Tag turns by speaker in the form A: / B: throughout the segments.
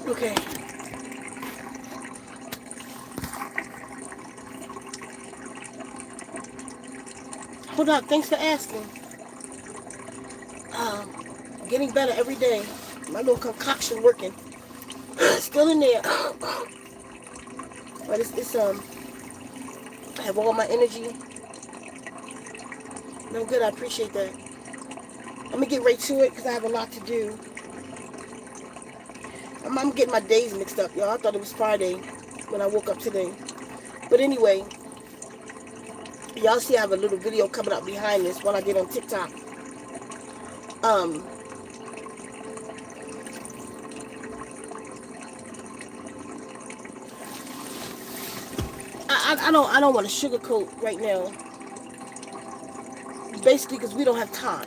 A: Okay. Hold up. Thanks for asking. Um, Getting better every day. My little concoction working. Still in there. But I have all my energy. No good. I appreciate that. I'm gonna get right to it because I have a lot to do. I'm getting my days mixed up, y'all. I thought it was Friday when I woke up today. But anyway, y'all see I have a little video coming up behind this while I get on TikTok. Um, I don't want to sugarcoat right now. Basically, because we don't have time.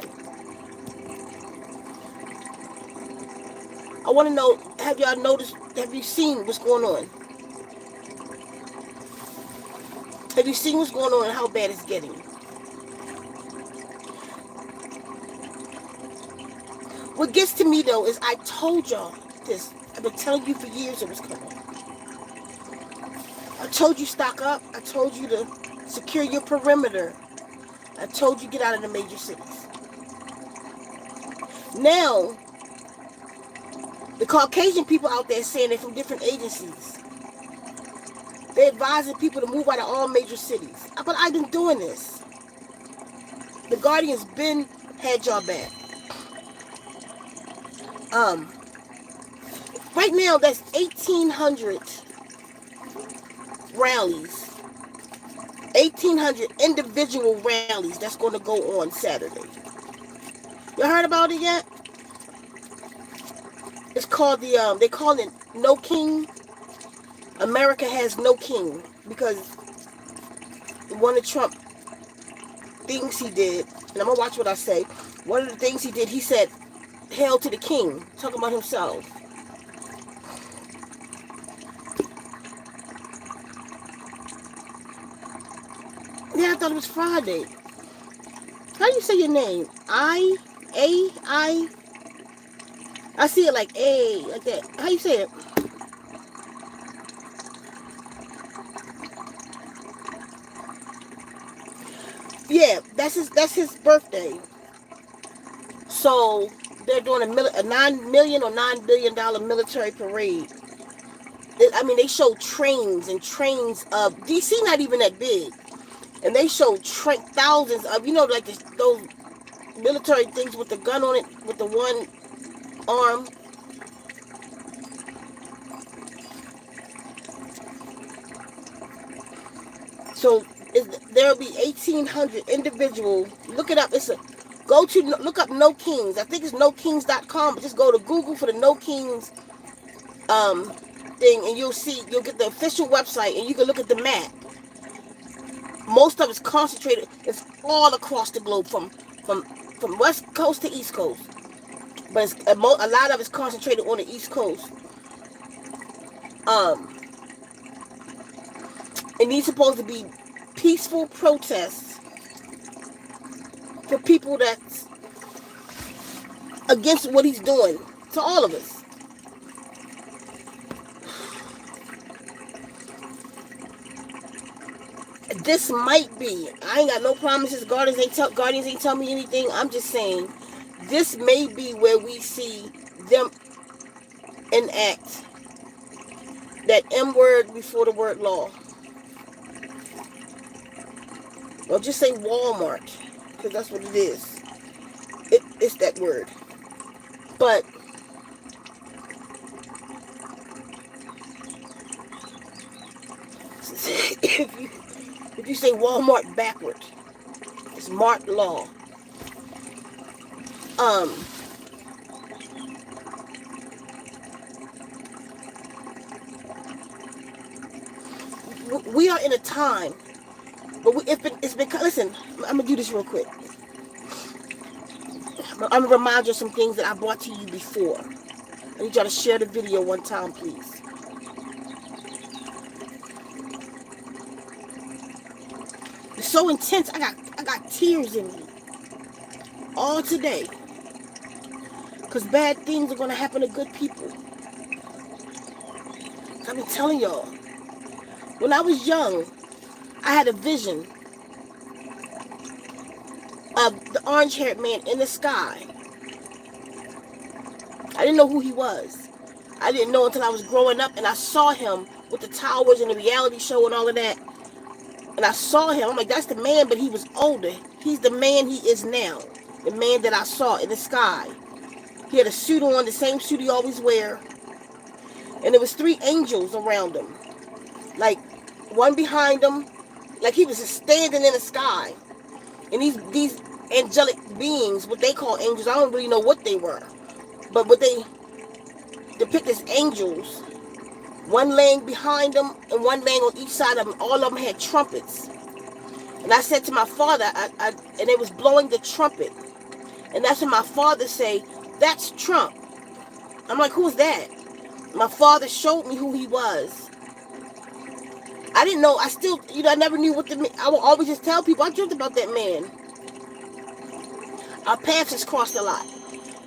A: I want to know, have y'all noticed, have you seen what's going on? Have you seen what's going on and how bad it's getting? What gets to me, though, is I told y'all this. I've been telling you for years it was coming. I told you stock up. I told you to secure your perimeter. I told you get out of the major cities. Now, the Caucasian people out there saying they're from different agencies. They're advising people to move out of all major cities. But I've been doing this. The Guardian's been had y'all back. Right now, that's 1,800 rallies. 1,800 individual rallies that's going to go on Saturday. You heard about it yet? It's called they call it No King. America has no king because one of Trump things he did, and I'm going to watch what I say. One of the things he did, he said, hail to the king, talking about himself. Yeah, I thought it was Friday. How do you say your name? I see it like A, like that. How you say it? Yeah, that's his birthday. So they're doing a $9 million or $9 billion military parade. I mean, they show trains and trains of DC, not even that big, and they show thousands of like those military things with the gun on it with the one arm. So there'll be 1,800 individual. Look it up. Look up No Kings. I think it's nokings.com. But just go to Google for the No Kings thing, and you'll get the official website, and you can look at the map. Most of it's concentrated. It's all across the globe, from west coast to east coast. But a lot of it's concentrated on the east coast. And these supposed to be peaceful protests for people that's against what he's doing to all of us. This might be. I ain't got no promises. Guardians ain't tell me anything. I'm just saying this may be where we see them enact that M word before the word law. Or just say Walmart, because that's what it is. It's that word. But if you say Walmart backward, it's marked law. We are in a time, but it's been. Listen, I'm gonna do this real quick. I'm gonna remind you of some things that I brought to you before. I need y'all to share the video one time, please. It's so intense. I got tears in me all today, because bad things are gonna happen to good people. I've been telling y'all. When I was young, I had a vision of the orange-haired man in the sky. I didn't know who he was. I didn't know until I was growing up, and I saw him with the towers and the reality show and all of that. And I saw him. I'm like, that's the man, but he was older. He's the man he is now. The man that I saw in the sky. He had a suit on, the same suit he always wear. And there was 3 angels around him. Like, one behind him. Like he was just standing in the sky. And these angelic beings, what they call angels, I don't really know what they were. But what they depict as angels, one laying behind them and one laying on each side of them. All of them had trumpets. And I said to my father, and they was blowing the trumpet. And that's when my father say, that's Trump. I'm like, who's that? My father showed me who he was. I didn't know. I still, I never knew what I would always just tell people, I dreamt about that man. Our paths has crossed a lot.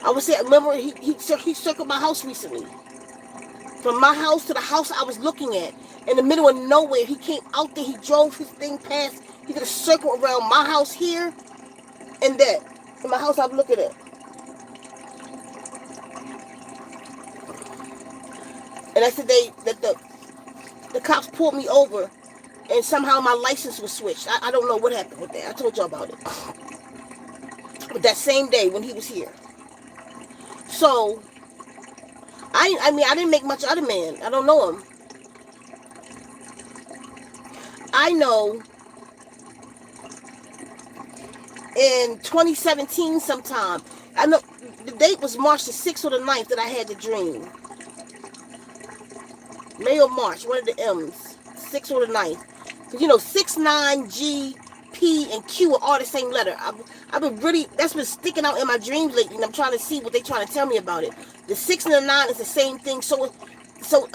A: I would say, I remember he circled my house recently. From my house to the house I was looking at. In the middle of nowhere, he came out there, he drove his thing past. He did a circle around my house here and that. And my house I'm looking at. And that's the day that the cops pulled me over and somehow my license was switched. I don't know what happened with that. I told y'all about it. But that same day when he was here. So, I mean, I didn't make much of the man. I don't know him. I know in 2017 sometime, I know the date was March the 6th or the 9th that I had the dream. May or March, one of the M's. 6th or the 9th. Because 6, 9, G, P, and Q are all the same letter. I've been really, that's been sticking out in my dreams lately, and I'm trying to see what they're trying to tell me about it. The 6 and the 9 is the same thing, so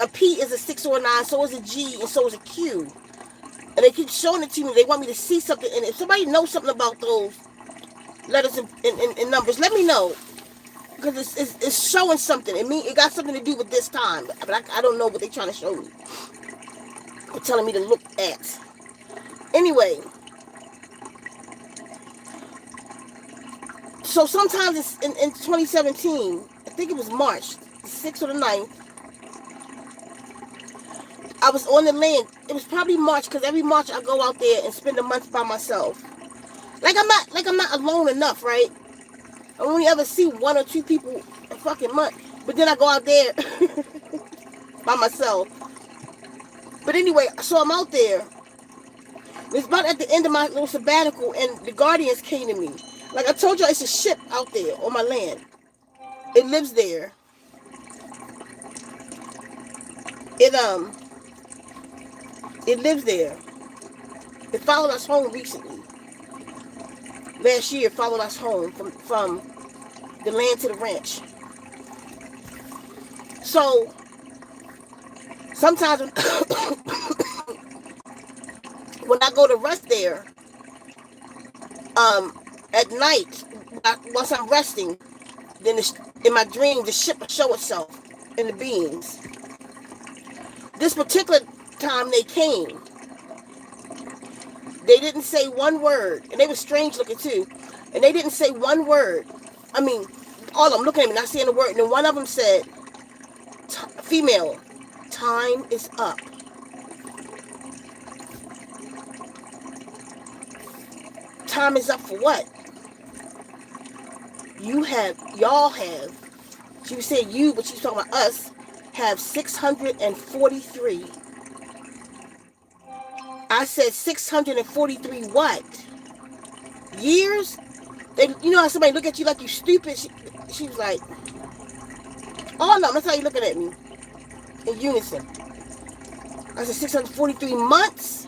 A: a P is a 6 or a 9, so is a G, and so is a Q. And they keep showing it to me. They want me to see something, and if somebody knows something about those letters and numbers, let me know. Because it's showing something. It got something to do with this time, but I don't know what they're trying to show me. They're telling me to look at. Anyway, so sometimes it's in 2017, I think it was March, the 6th or the 9th, I was on the land. It was probably March, because every March I go out there and spend a month by myself. Like I'm not alone enough, right? I only ever see 1 or 2 people a fucking month. But then I go out there by myself. But anyway, so I'm out there. It's about at the end of my little sabbatical, and the Guardians came to me. Like I told you, it's a ship out there on my land. It lives there. It lives there. It followed us home recently. Last year, it followed us home from the land to the ranch. So sometimes when I go to rest there, at night, once I'm resting, then in my dream, the ship will show itself in the beings. This particular time they came, they didn't say one word, and they were strange looking too, and they didn't say one word. I mean, all of them looking at me, not saying a word, and then one of them said, female, time is up. Time is up for what? Y'all have, she was saying you, but she was talking about us, have 643. I said 643 what? Years? How somebody look at you like you stupid? She was like, oh no, that's how you looking at me. In unison. I said 643 months?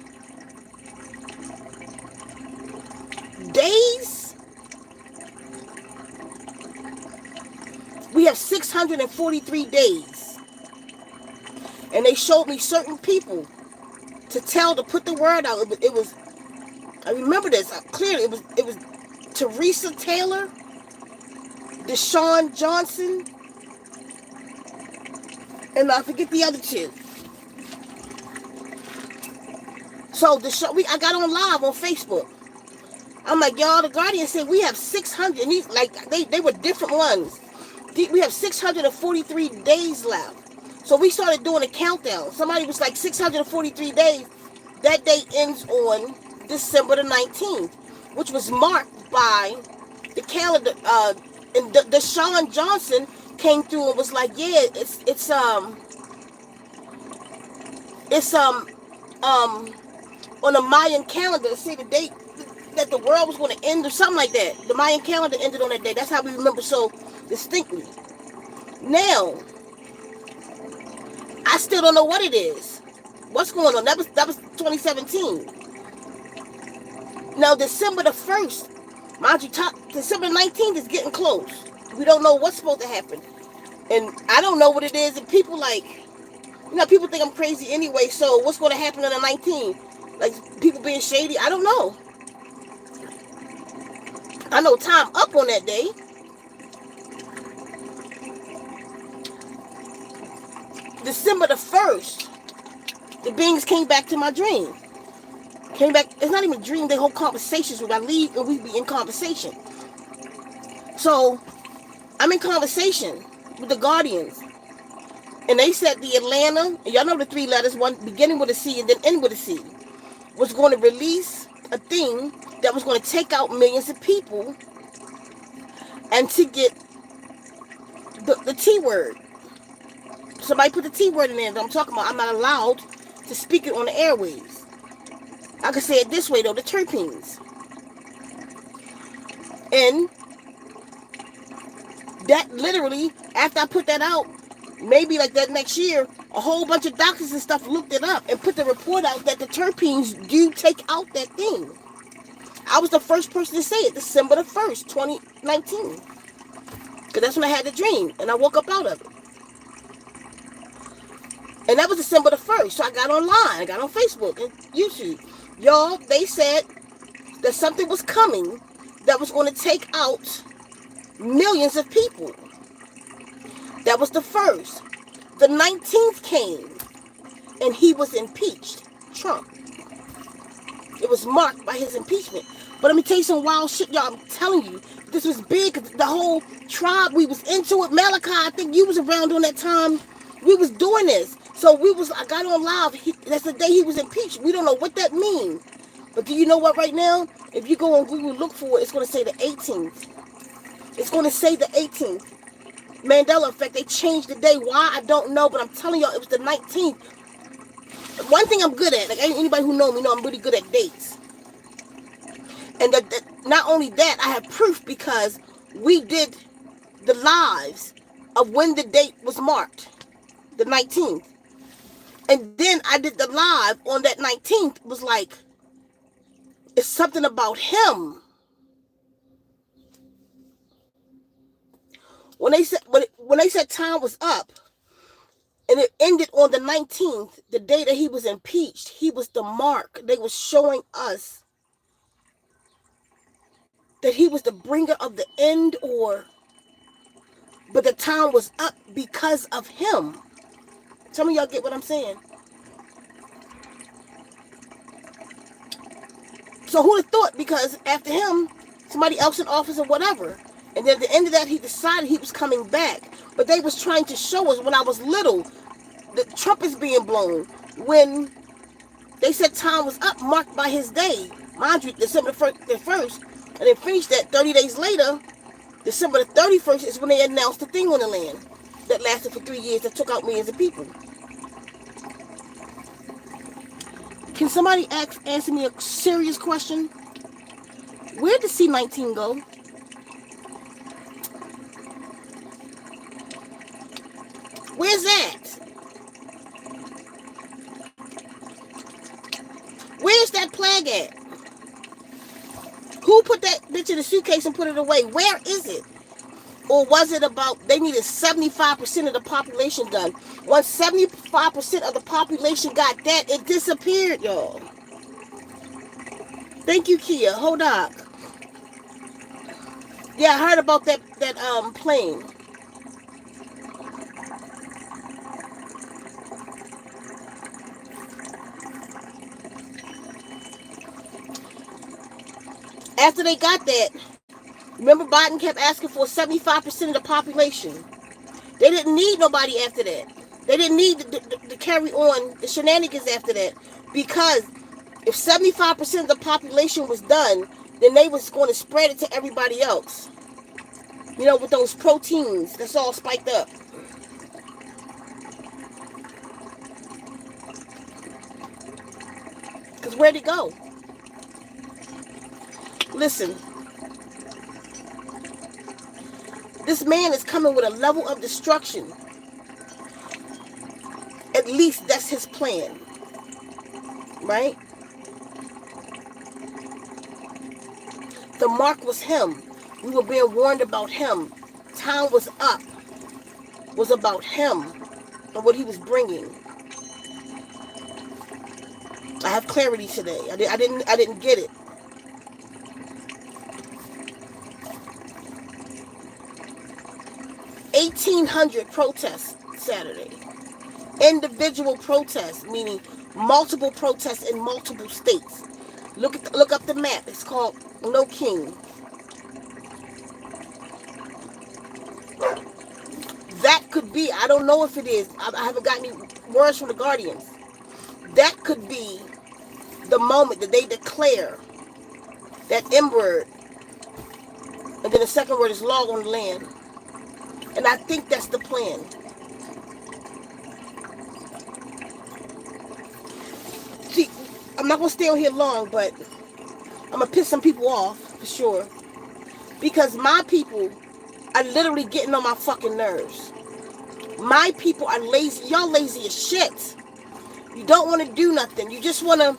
A: Days? We have 643 days. And they showed me certain people to put the word out. It was I remember this clearly. It was Teresa Taylor, Deshaun Johnson, and I forget the other two. So the show, I got on live on Facebook. I'm like, y'all, the Guardian said we have 600, and these, like, they were different ones. We have 643 days left. So we started doing a countdown. Somebody was like 643 days. That day ends on December the 19th, which was marked by the calendar. And Deshaun Johnson came through and was like, yeah, it's on the Mayan calendar to say the date that the world was going to end or something like that. The Mayan calendar ended on that day. That's how we remember so distinctly. Now, I still don't know what it is. What's going on? That was 2017. Now, December the 1st, mind you, December 19th is getting close. We don't know what's supposed to happen. And I don't know what it is. And people like, people think I'm crazy anyway. So what's going to happen on the 19th? Like, people being shady? I don't know. I know time up on that day. December the 1st, the beings came back to my dream. Came back. It's not even a dream. They hold conversations with. I leave and we be in conversation. So I'm in conversation with the Guardians. And they said the Atlanta, and y'all know the three letters, one beginning with a C and then end with a C, was going to release a thing that was going to take out millions of people and to get the T word. Somebody put the T word in there that I'm talking about. I'm not allowed to speak it on the airwaves. I could say it this way though, the terpenes. And that literally, after I put that out, maybe like that next year, a whole bunch of doctors and stuff looked it up and put the report out that the terpenes do take out that thing. I was the first person to say it, December the 1st, 2019. Because that's when I had the dream and I woke up out of it. And that was December the 1st. So I got online, I got on Facebook and YouTube. Y'all, they said that something was coming that was going to take out millions of people. That was the 1st. The 19th came and he was impeached. Trump. It was marked by his impeachment. But let me tell you some wild shit, y'all. I'm telling you, this was big. The whole tribe, we was into it. Malachi, I think you was around during that time. We was doing this. So I got on live. That's the day he was impeached. We don't know what that means. But do you know what right now? If you go on Google, look for it, it's going to say the 18th. It's going to say the 18th. Mandela effect. They changed the day. Why? I don't know. But I'm telling y'all, it was the 19th. One thing I'm good at, like anybody who knows me know I'm really good at dates. And not only that, I have proof because we did the lives of when the date was marked. The 19th. And then I did the live on that 19th. Was like, it's something about him. When they said time was up, and it ended on the 19th, the day that he was impeached, he was the mark. They were showing us that he was the bringer of the end, but the time was up because of him. Some of y'all get what I'm saying. So who'd have thought? Because after him, somebody else in office or whatever. And then at the end of that, he decided he was coming back. But they was trying to show us when I was little, the trumpets being blown. When they said time was up, marked by his day. Mind you, December the 1st. And they finished that 30 days later. December the 31st is when they announced the thing on the land. That lasted for 3 years, that took out millions of people. Can somebody answer me a serious question? Where did C-19 go? Where's that? Where's that plague at? Who put that bitch in a suitcase and put it away? Where is it? Or was it about they needed 75% of the population done? Once 75% of the population got that, it disappeared, y'all. Thank you, Kia. Hold on. Yeah, I heard about that plane. After they got that, remember Biden kept asking for 75% of the population. They didn't need nobody after that. They didn't need to carry on the shenanigans after that, because if 75% of the population was done, then they was going to spread it to everybody else. You know, with those proteins that's all spiked up. Because where'd it go? Listen, this man is coming with a level of destruction. At least that's his plan. Right? The mark was him. We were being warned about him. Time was up. Was about him and what he was bringing. I have clarity today. I didn't get it. $1,800 protests Saturday. Individual protests, meaning multiple protests in multiple states. Look up the map. It's called No King. That could be, I don't know if it is. I haven't got any words from the Guardians. That could be the moment that they declare that M word, and then the second word is law on the land. And I think that's the plan. See, I'm not going to stay on here long, but I'm going to piss some people off, for sure. Because my people are literally getting on my fucking nerves. My people are lazy. Y'all lazy as shit. You don't want to do nothing. You just want to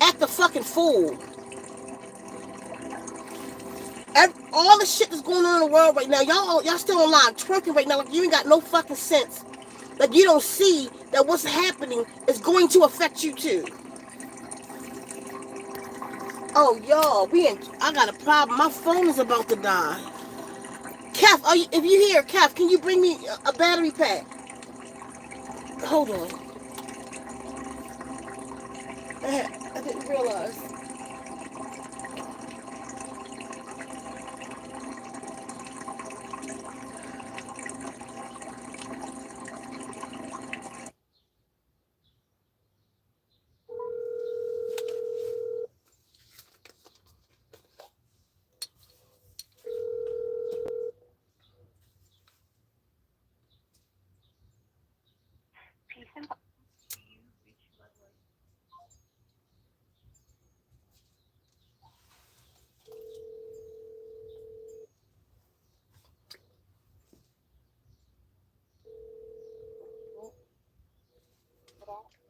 A: act a fucking fool. All the shit that's going on in the world right now, y'all still online twerking right now like you ain't got no fucking sense. Like you don't see that what's happening is going to affect you too. Oh, y'all, I got a problem. My phone is about to die. Kef, if you here, Kef, can you bring me a battery pack? Hold on. I didn't realize.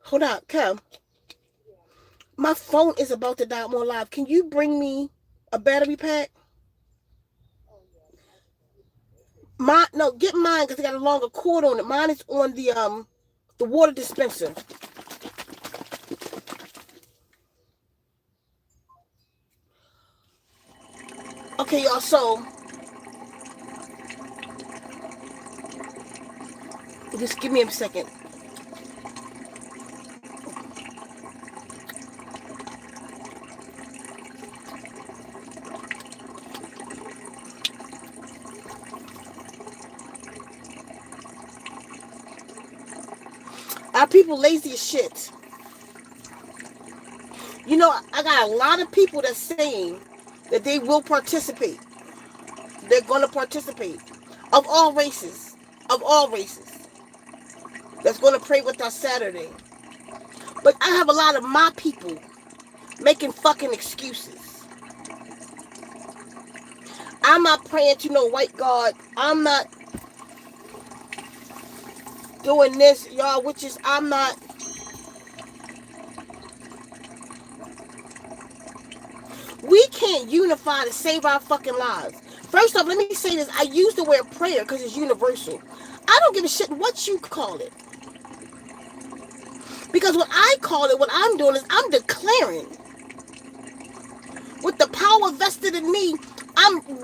A: Hold on, Kef. My phone is about to die. I'm on live. Can you bring me a battery pack? Get mine because it got a longer cord on it. Mine is on the water dispenser. Okay, y'all. So just give me a second. Our people lazy as shit. You know, I got a lot of people that's saying that they will participate. They're going to participate. Of all races. Of all races. That's going to pray with us Saturday. But I have a lot of my people making fucking excuses. I'm not praying to no white God. I'm not doing this, y'all, which is I'm not. We can't unify to save our fucking lives. First off, let me say this. I use the word prayer because it's universal. I don't give a shit what you call it. Because what I call it, what I'm doing is I'm declaring. With the power vested in me,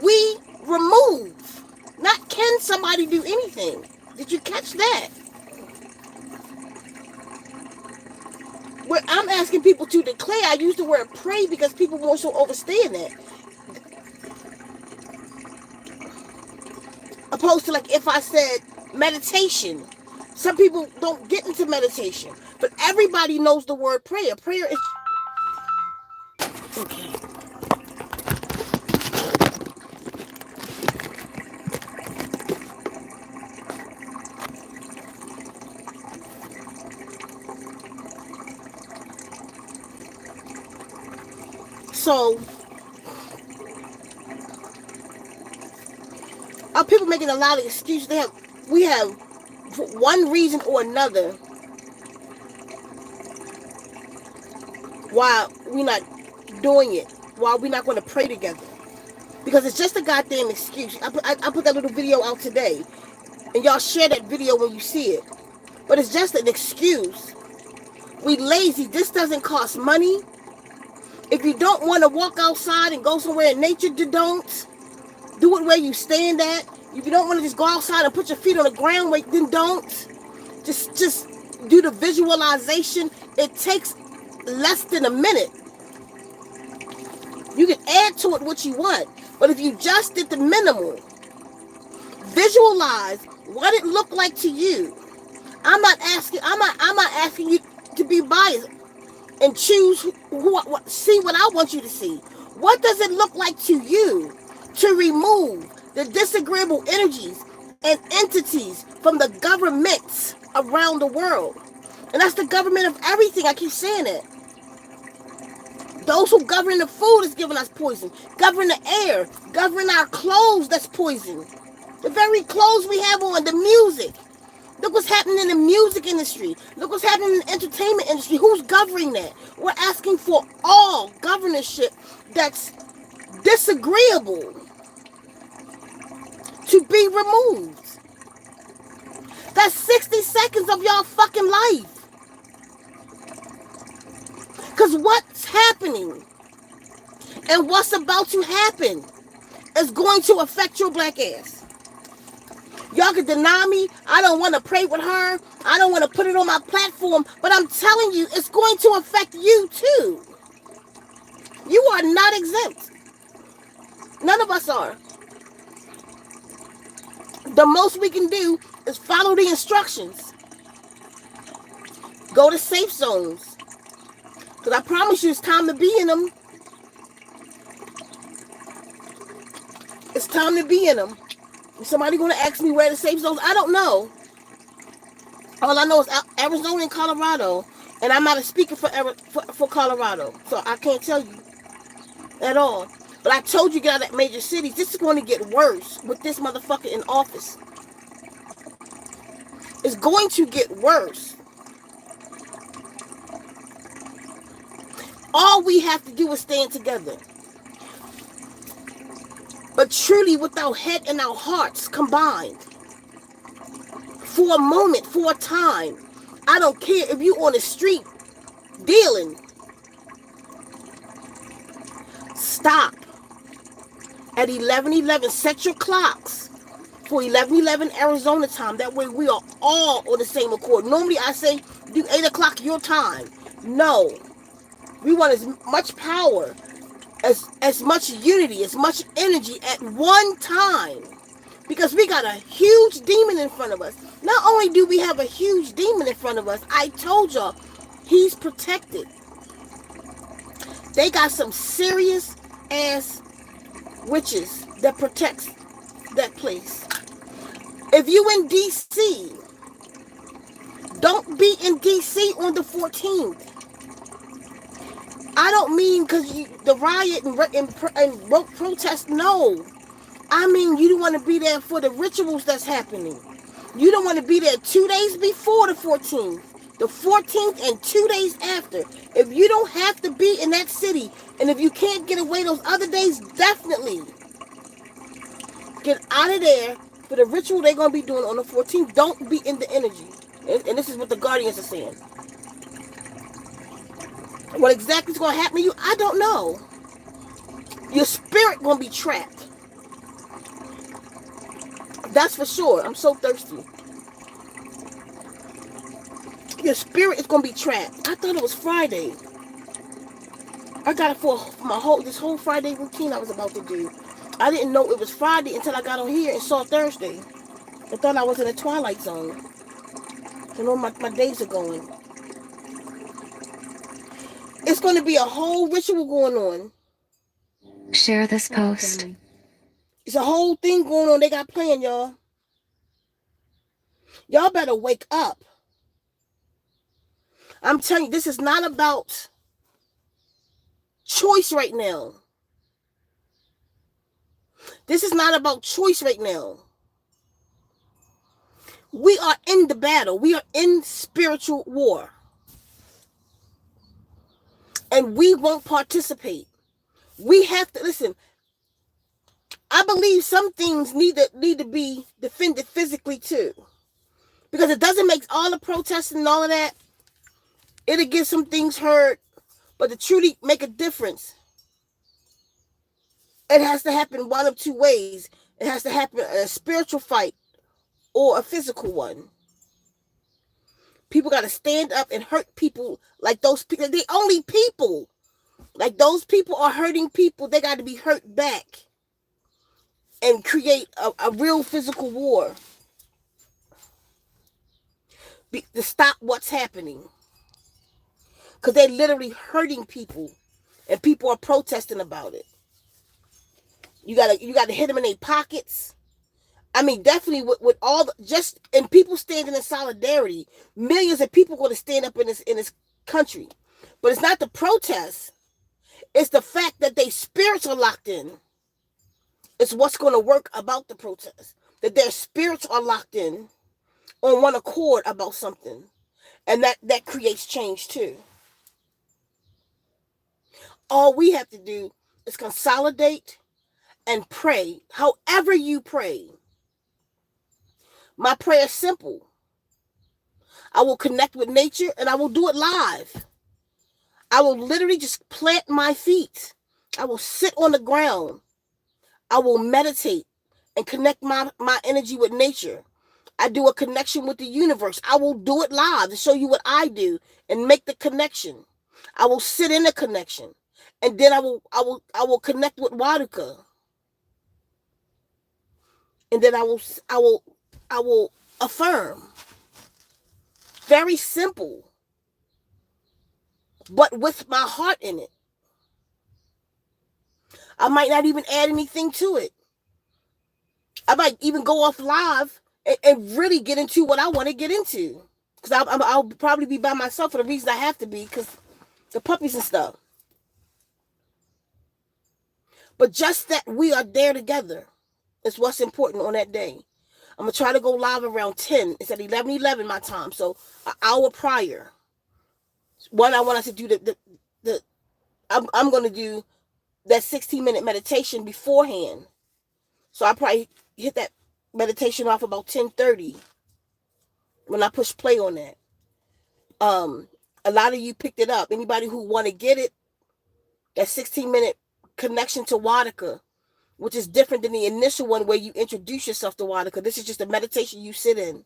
A: we remove. Not can somebody do anything. Did you catch that? Where I'm asking people to declare. I use the word pray because people won't so understand that. Opposed to like if I said meditation. Some people don't get into meditation. But everybody knows the word prayer. Prayer is... Okay. So, are people making a lot of excuses? We have, for one reason or another, why we're not doing it, why we're not going to pray together. Because it's just a goddamn excuse. I put that little video out today, and y'all share that video when you see it. But it's just an excuse. We lazy. This doesn't cost money. If you don't want to walk outside and go somewhere in nature, don't. Do it where you stand at. If you don't want to just go outside and put your feet on the ground, then don't. Just do the visualization. It takes less than a minute. You can add to it what you want. But if you just did the minimal, visualize what it looked like to you. I'm not asking you to be biased and choose see what I want you to see. What does it look like to you to remove the disagreeable energies and entities from the governments around the world? And that's the government of everything. I keep saying it. Those who govern the food is giving us poison. Govern the air. Govern our clothes, that's poison. The very clothes we have on, the music. Look what's happening in the music industry. Look what's happening in the entertainment industry. Who's governing that? We're asking for all governorship that's disagreeable to be removed. That's 60 seconds of y'all fucking life. Because what's happening and what's about to happen is going to affect your black ass. Y'all can deny me. I don't want to pray with her. I don't want to put it on my platform. But I'm telling you, it's going to affect you too. You are not exempt. None of us are. The most we can do is follow the instructions. Go to safe zones. Because I promise you, it's time to be in them. It's time to be in them. Is somebody going to ask me where the safe zones? I don't know. All I know is Arizona and Colorado. And I'm not a speaker for Colorado. So I can't tell you at all. But I told you, get out of that major cities. This is going to get worse with this motherfucker in office. It's going to get worse. All we have to do is stand together. But truly with our head and our hearts combined. For a moment, for a time. I don't care if you on the street dealing. Stop. At 11:11, set your clocks for 11:11 Arizona time. That way we are all on the same accord. Normally I say do 8 o'clock your time. No. We want as much power, as much unity, as much energy at one time. Because we got a huge demon in front of us. Not only do we have a huge demon in front of us, I told y'all, he's protected. They got some serious ass witches that protects that place. If you in D.C., don't be in D.C. on the 14th. I don't mean because the riot and protest, no. I mean you don't want to be there for the rituals that's happening. You don't want to be there 2 days before the 14th. The 14th and 2 days after. If you don't have to be in that city, and if you can't get away those other days, definitely get out of there for the ritual they're going to be doing on the 14th. Don't be in the energy. And this is what the Guardians are saying. What exactly is going to happen to you, I don't know. Your spirit going to be trapped. That's for sure. I'm so thirsty. Your spirit is going to be trapped. I thought it was Friday. I got it for this whole Friday routine I was about to do. I didn't know it was Friday until I got on here and saw Thursday. I thought I was in a twilight zone. I know my days are going. It's going to be a whole ritual going on.
B: Share this post.
A: It's a whole thing going on. They got planned, y'all. Y'all better wake up. I'm telling you, this is not about choice right now. This is not about choice right now. We are in the battle. We are in spiritual war. And we won't participate. We have to, listen, I believe some things need to be defended physically too. Because it doesn't make all the protesting and all of that. It'll get some things hurt. But to truly make a difference, it has to happen one of two ways. It has to happen in a spiritual fight or a physical one. People got to stand up and hurt people like those people. They're only people. Like those people are hurting people. They got to be hurt back and create a real physical war to stop what's happening. Because they're literally hurting people and people are protesting about it. You gotta hit them in their pockets. I mean, definitely with all and people standing in solidarity. Millions of people going to stand up in this country, but it's not the protest. It's the fact that their spirits are locked in. It's what's going to work about the protest. That their spirits are locked in on one accord about something, and that creates change too. All we have to do is consolidate and pray. However you pray. My prayer is simple. I will connect with nature and I will do it live. I will literally just plant my feet. I will sit on the ground. I will meditate and connect my energy with nature. I do a connection with the universe. I will do it live to show you what I do and make the connection. I will sit in the connection. And then I will connect with Waduka. And then I will affirm. Very simple. But with my heart in it. I might not even add anything to it. I might even go off live and really get into what I want to get into. Because I'll probably be by myself for the reason I have to be. Because the puppies and stuff. But just that we are there together is what's important on that day. I'm going to try to go live around 10. It's at 11:11 my time. So an hour prior. One, I want us to do I'm going to do that 16-minute meditation beforehand. So I probably hit that meditation off about 10:30 when I push play on that. A lot of you picked it up. Anybody who want to get it, that 16-minute connection to Wadika, which is different than the initial one where you introduce yourself to Wadika. This is just a meditation you sit in.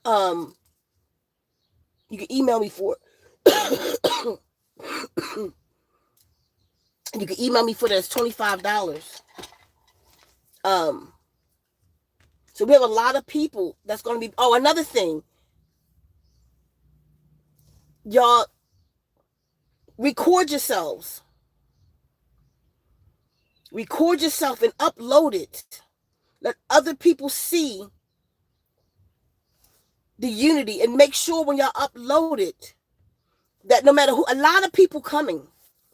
A: You can email me for it. You can email me for that. It's $25. So we have a lot of people that's going to be. Oh, another thing, y'all, record yourselves. Record yourself and upload it. Let other people see the unity, and make sure when y'all upload it that no matter who, a lot of people coming,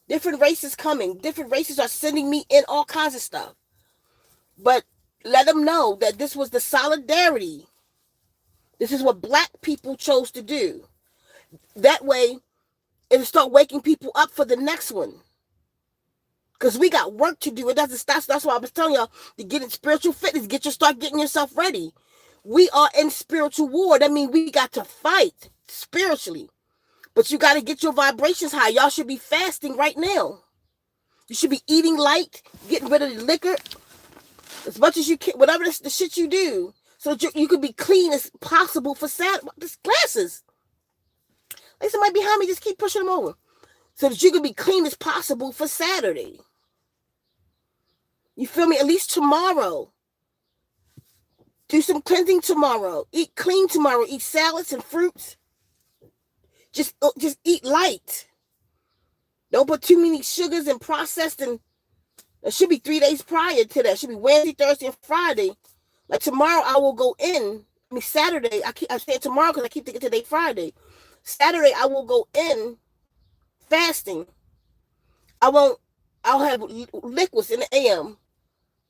A: different races coming, different races are sending me in all kinds of stuff. But let them know that this was the solidarity. This is what Black people chose to do. That way, it'll start waking people up for the next one. Because we got work to do. It doesn't stop. That's why I was telling y'all to get in spiritual fitness. Start getting yourself ready. We are in spiritual war. That means we got to fight spiritually. But you got to get your vibrations high. Y'all should be fasting right now. You should be eating light, getting rid of the liquor, as much as you can, whatever the shit you do, so that you can be clean as possible for classes. Like somebody behind me, just keep pushing them over. so that you can be clean as possible for Saturday. You feel me? At least tomorrow. Do some cleansing tomorrow. Eat clean tomorrow. Eat salads and fruits. Just eat light. Don't put too many sugars and processed. And it should be 3 days prior to that. It should be Wednesday, Thursday, and Friday. Like tomorrow, I will go in. I mean Saturday. I'm saying tomorrow because I keep thinking today Friday. Saturday, I will go in fasting. I'll have liquids in the AM.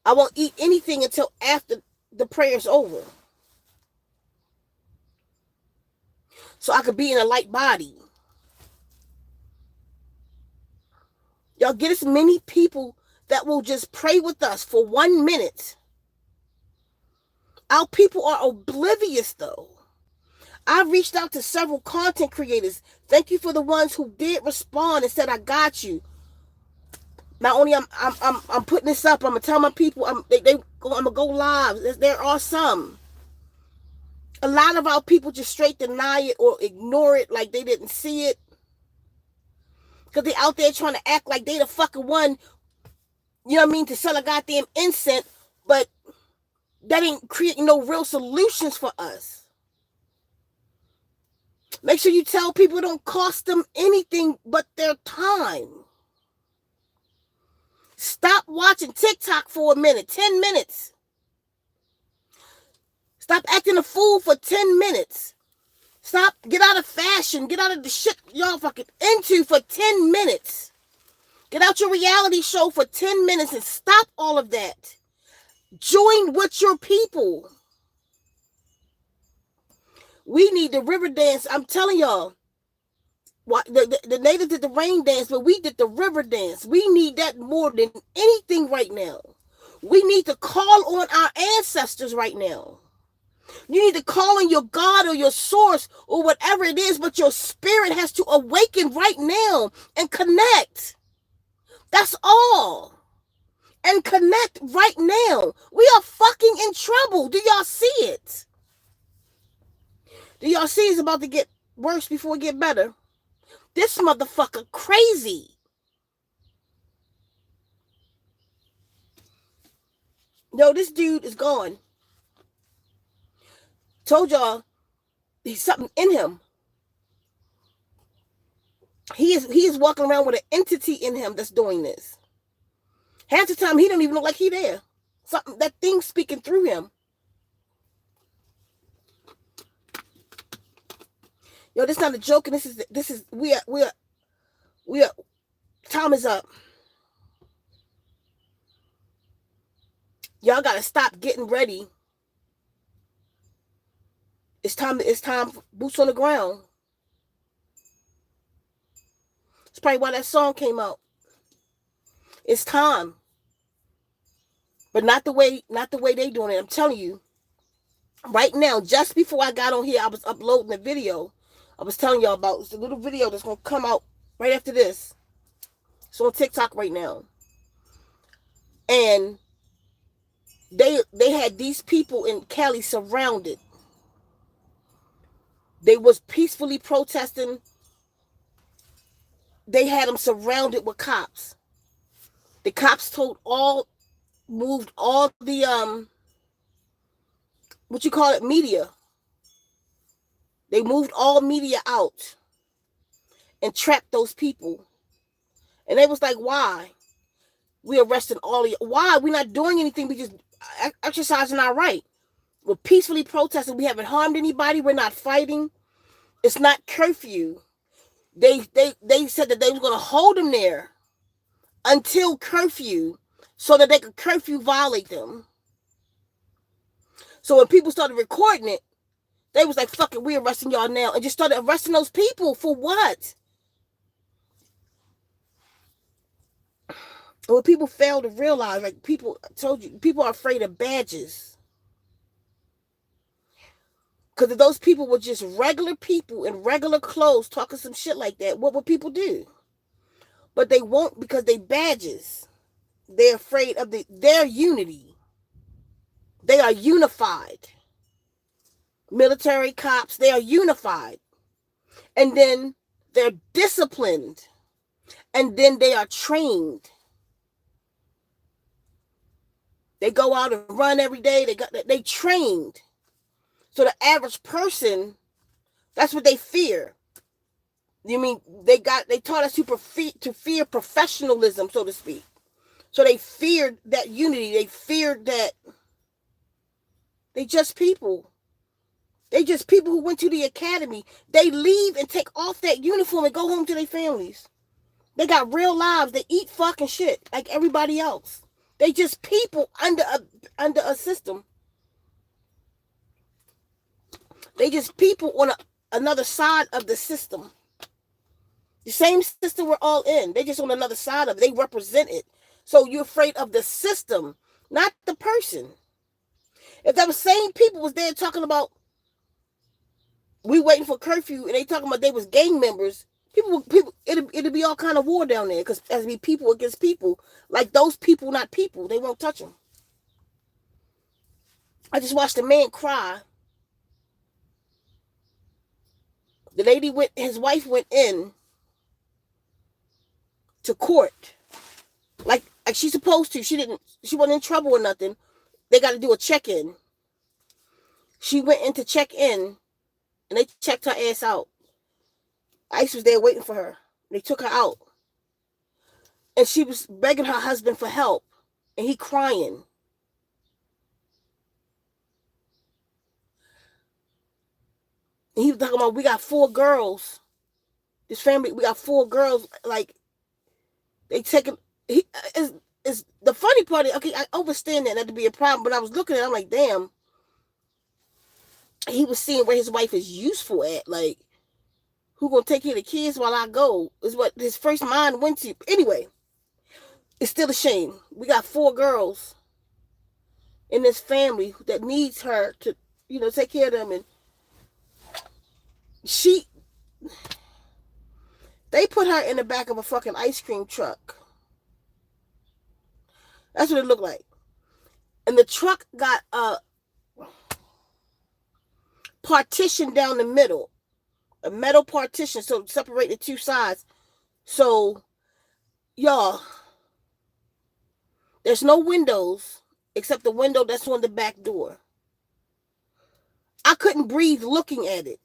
A: I won't eat anything until after the prayer's over. So I could be in a light body. Y'all get as many people that will just pray with us for 1 minute. Our people are oblivious though. I've reached out to several content creators. Thank you for the ones who did respond and said, I got you. Not only I'm putting this up, I'm gonna tell my people I'm gonna go live. There are some. A lot of our people just straight deny it or ignore it like they didn't see it. Because they out there trying to act like they the fucking one, you know what I mean, to sell a goddamn incense, but that ain't creating no real solutions for us. Make sure you tell people it don't cost them anything but their time. Stop watching TikTok for a minute, 10 minutes. Stop acting a fool for 10 minutes. Stop, get out of fashion, get out of the shit y'all fucking into for 10 minutes. Get out your reality show for 10 minutes and stop all of that. Join with your people. We need the river dance. I'm telling y'all. The natives did the rain dance, but we did the river dance. We need that more than anything right now. We need to call on our ancestors right now. You need to call on your God or your source or whatever it is, but your spirit has to awaken right now and connect. That's all. And connect right now. We are fucking in trouble. Do y'all see it? Do y'all see it's about to get worse before it get better? This motherfucker crazy. No, this dude is gone. Told y'all, he's something in him. He is walking around with an entity in him that's doing this. Half the time he don't even look like he there. Something, that thing speaking through him. Yo, this is not a joke, and this is we are time is up. Y'all gotta stop getting ready. It's time for boots on the ground. It's probably why that song came out. It's time. But not the way they doing it. I'm telling you. Right now, just before I got on here, I was uploading a video. I was telling y'all about. It's a little video that's gonna come out right after this. It's on TikTok right now. And they had these people in Cali surrounded. They was peacefully protesting. They had them surrounded with cops. The cops moved all the media. They moved all media out and trapped those people. And they was like, why? We arresting all of you. Why? We're not doing anything. We just exercising our right. We're peacefully protesting. We haven't harmed anybody. We're not fighting. It's not curfew. They said that they were going to hold them there until curfew so that they could curfew violate them. So when people started recording it, they was like, fuck it, we're arresting y'all now. And just started arresting those people for what? And what people fail to realize, like people told you, people are afraid of badges. Because if those people were just regular people in regular clothes talking some shit like that, what would people do? But they won't because they badges. They're afraid of their unity. They are unified. Military, cops, they are unified. And then they're disciplined. And then they are trained. They go out and run every day. They trained. So the average person, that's what they fear. You mean they taught us to fear professionalism, so to speak. So they feared that unity. They feared that they just people. They just people who went to the academy. They leave and take off that uniform and go home to their families. They got real lives. They eat fucking shit like everybody else. They just people under a system. They just people on another side of the system. The same system we're all in. They just on another side of it. They represent it. So you're afraid of the system, not the person. If those same people was there talking about we waiting for curfew and they talking about they was gang members, it'd be all kind of war down there because as be people against people. Like those people, not people. They won't touch them. I just watched a man cry. His wife went in to court. Like she's supposed to. She wasn't in trouble or nothing. They got to do a check-in. She went in to check in and they checked her ass out. ICE was there waiting for her. They took her out. And she was begging her husband for help. And he crying. And he was talking about, we got 4 girls. This family, we got 4 girls. Like, they taking... Is the funny part is, okay, I understand that to be a problem, but I was looking at it, I'm like, damn. He was seeing where his wife is useful at. Like, who gonna take care of the kids while I go? Is what his first mind went to. Anyway, it's still a shame. We got 4 girls in this family that needs her to, take care of them. And they put her in the back of a fucking ice cream truck. That's what it looked like. And the truck got a partition down the middle. A metal partition, so separate the 2 sides. So, y'all, there's no windows except the window that's on the back door. I couldn't breathe looking at it.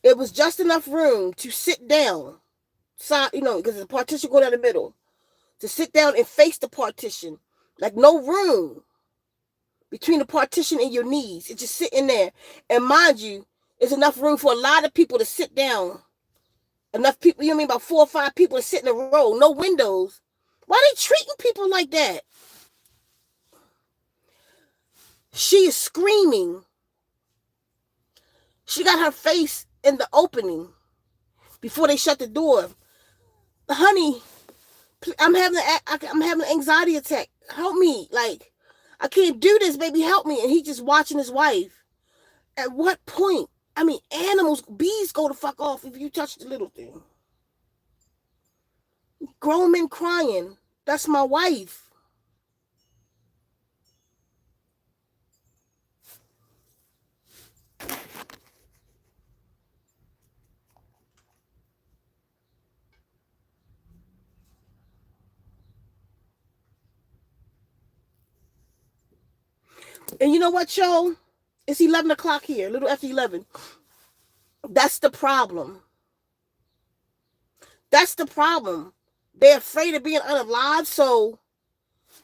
A: It was just enough room to sit down, because the partition go down the middle, to sit down and face the partition. Like no room between the partition and your knees. It's just sitting there. And mind you, there's enough room for a lot of people to sit down. Enough people, about 4 or 5 people to sit in a row. No windows. Why are they treating people like that? She is screaming. She got her face in the opening before they shut the door. Honey, I'm having an anxiety attack. Help me. Like, I can't do this, baby. Help me. And he just watching his wife. At what point? Animals, bees go to fuck off if you touch the little thing. Grown men crying. That's my wife. And you know what, y'all? It's 11 o'clock here, a little after 11. That's the problem. That's the problem. They're afraid of being unalive, so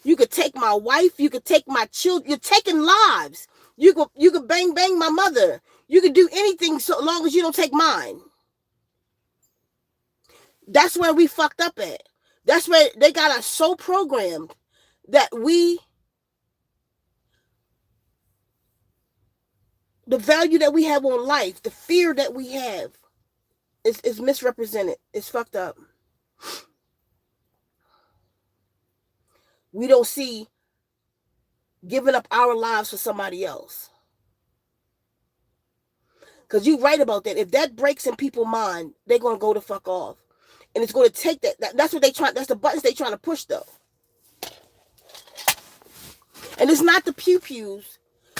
A: you could take my wife, you could take my children. You're taking lives. You could bang my mother. You could do anything so long as you don't take mine. That's where we fucked up at. That's where they got us so programmed that the value that we have on life, the fear that we have is misrepresented. It's fucked up. We don't see giving up our lives for somebody else. Because you're right about that. If that breaks in people's mind, they're going to go the fuck off. And it's going to take that's what they try. That's the buttons they trying to push, though. And it's not the pew-pews.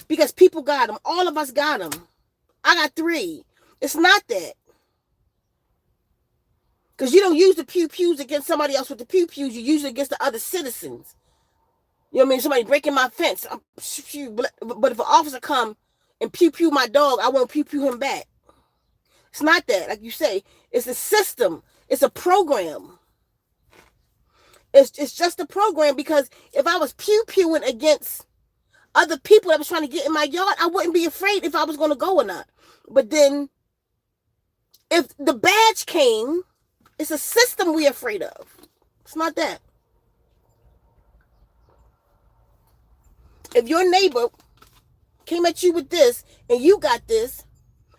A: Because people got them. All of us got them. I got 3. It's not that. Because you don't use the pew-pews against somebody else with the pew-pews. You use it against the other citizens. You know what I mean? Somebody breaking my fence. But if an officer come and pew-pew my dog, I won't pew-pew him back. It's not that. Like you say, it's a system. It's a program. It's just a program, because if I was pew-pewing against other people that was trying to get in my yard, I wouldn't be afraid if I was going to go or not. But then if the badge came, it's a system we're afraid of. It's not that. If your neighbor came at you with this and you got this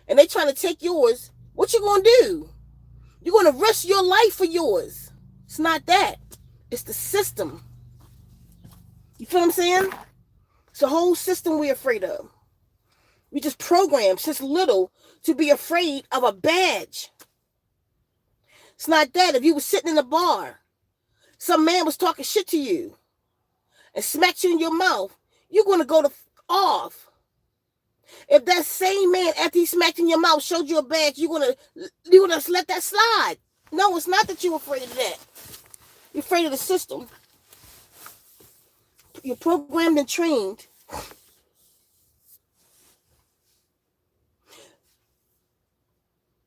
A: and they trying to take yours, what you going to do? You're going to risk your life for yours. It's not that. It's the system. You feel what I'm saying? It's the whole system we're afraid of. We just programmed since little to be afraid of a badge. It's not that. If you were sitting in a bar, some man was talking shit to you and smacked you in your mouth, you're going to go to off. If that same man, after he smacked in your mouth, showed you a badge, you're going to let that slide. No, it's not that you're afraid of that. You're afraid of the system. You're programmed and trained.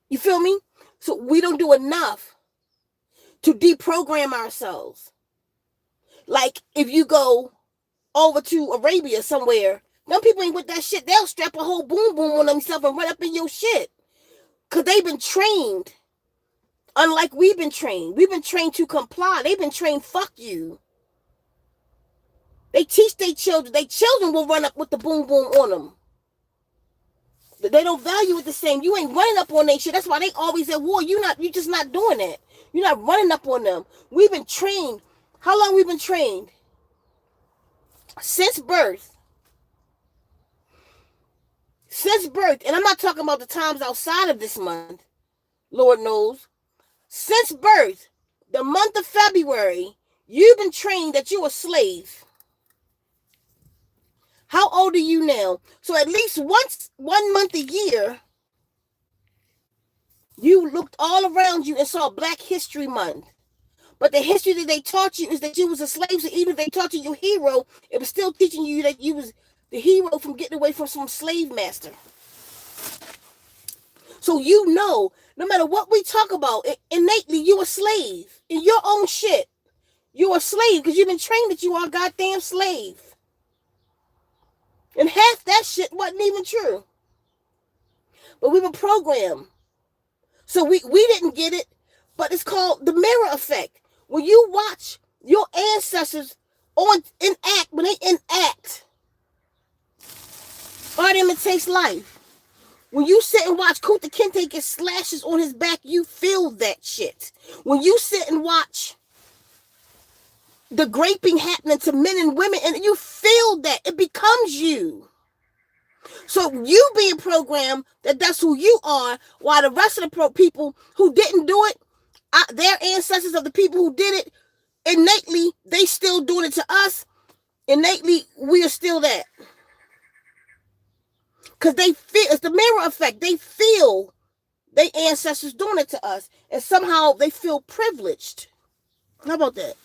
A: You feel me? So we don't do enough to deprogram ourselves. Like if you go over to Arabia somewhere, them people ain't with that shit. They'll strap a whole boom boom on themselves and run up in your shit. Because they've been trained. Unlike we've been trained. We've been trained to comply. They've been trained, fuck you. They teach their children. Their children will run up with the boom boom on them. They don't value it the same. You ain't running up on their shit. That's why they always at war. You're just not doing that. You're not running up on them. We've been trained. How long we been trained? Since birth. Since birth. And I'm not talking about the times outside of this month. Lord knows. Since birth, the month of February, you've been trained that you're a slave. How old are you now? So at least one month a year, you looked all around you and saw Black History Month. But the history that they taught you is that you was a slave. So even if they taught you your hero, it was still teaching you that you was the hero from getting away from some slave master. So you know, no matter what we talk about, innately you're a slave. In your own shit, you're a slave because you've been trained that you are a goddamn slave. And half that shit wasn't even true. But we were programmed. So we didn't get it, but it's called the mirror effect. When you watch your ancestors when they enact, art imitates life. When you sit and watch Kunta Kinte get slashes on his back, you feel that shit. When you sit and watch the raping happening to men and women, and you feel that, it becomes you. So you being programmed that's who you are, while the rest of the people who didn't do it, their ancestors of the people who did it, innately, they still doing it to us. Innately, we are still that. Because they feel, it's the mirror effect. They feel their ancestors doing it to us. And somehow they feel privileged. How about that?